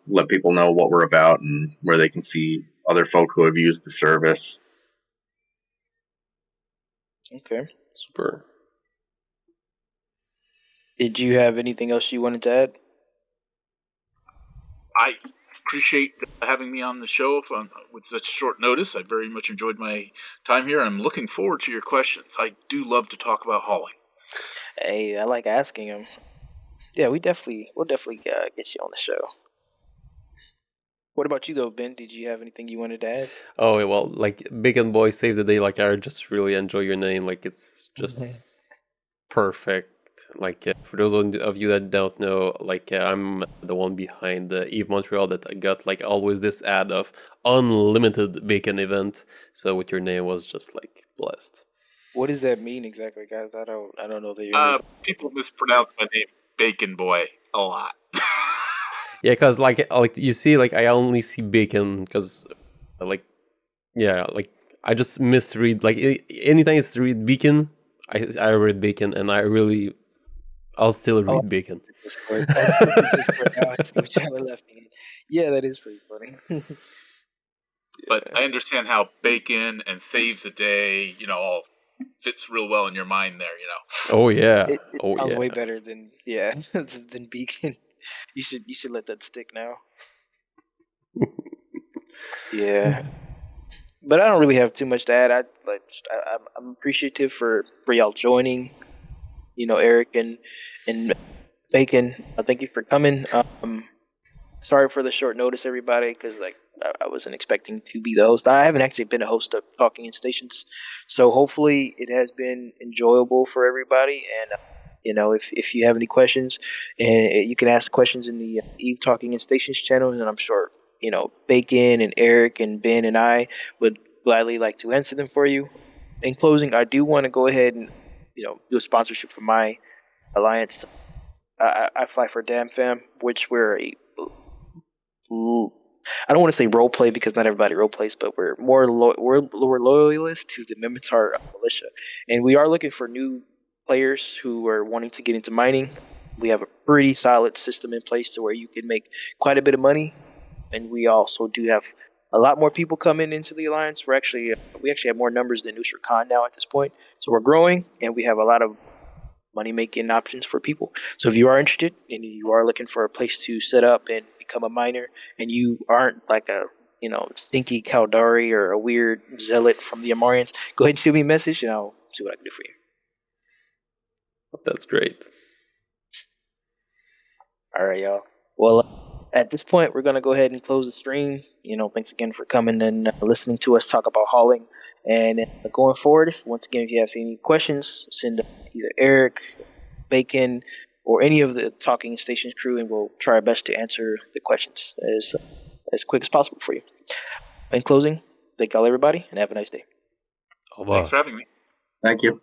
let people know what we're about and where they can see other folk who have used the service.
Okay.
Super.
Did you have anything else you wanted to add?
I appreciate having me on the show with such short notice. I very much enjoyed my time here. I'm looking forward to your questions. I do love to talk about hauling.
Hey, I like asking them. Yeah, we'll definitely get you on the show. What about you though, Ben? Did you have anything you wanted to add?
Oh well, like BeacanBoy saved the day. Like I just really enjoy your name. Like it's just perfect. Like for those of you that don't know, like I'm the one behind the Eve Montreal that got like always this ad of unlimited bacon event. So with your name was just like blessed.
What does that mean exactly, guys? I don't know that you're.
People mispronounce my name BeacanBoy a lot.
Yeah, because like you see, like I only see bacon because, I just misread. Like anytime it's read beacon, I read Beacon, and I'll still read Beacon.
Discord. I see the Discord now. I see what y'all are laughing at. Yeah, that is pretty funny.
But I understand how bacon and saves a day, all fits real well in your mind there,
Oh yeah.
It
Oh
sounds
yeah.
way better than than Beacon. You should let that stick now. Yeah, but I don't really have too much to add. I'm appreciative for y'all joining. Eric and Bacon. Thank you for coming. Sorry for the short notice, everybody, because I wasn't expecting to be the host. I haven't actually been a host of Talking in Stations, so hopefully it has been enjoyable for everybody. And if you have any questions, and you can ask questions in the Eve Talking in Stations channel, and I'm sure Bacon and Eric and Ben and I would gladly like to answer them for you. In closing, I do want to go ahead and do a sponsorship for my alliance. I fly for DamFam, which we're I don't want to say role play because not everybody role plays, but we're more we're loyalist to the Mimitar militia, and we are looking for new players who are wanting to get into mining. We have a pretty solid system in place to where you can make quite a bit of money, and we also do have a lot more people coming into the alliance. We actually have more numbers than Nusra Khan now at this point, so we're growing, and we have a lot of money making options for people. So if you are interested and you are looking for a place to set up and become a miner, and you aren't like a stinky Kaldari or a weird zealot from the Amarians, go ahead and shoot me a message and I'll see what I can do for you.
That's great.
All right, y'all. Well, at this point, we're going to go ahead and close the stream. Thanks again for coming and listening to us talk about hauling. And going forward, once again, if you have any questions, send either Eric, Bacon, or any of the Talking Stations crew, and we'll try our best to answer the questions as quick as possible for you. In closing, thank y'all, everybody, and have a nice day.
Thanks for having me.
Thank you.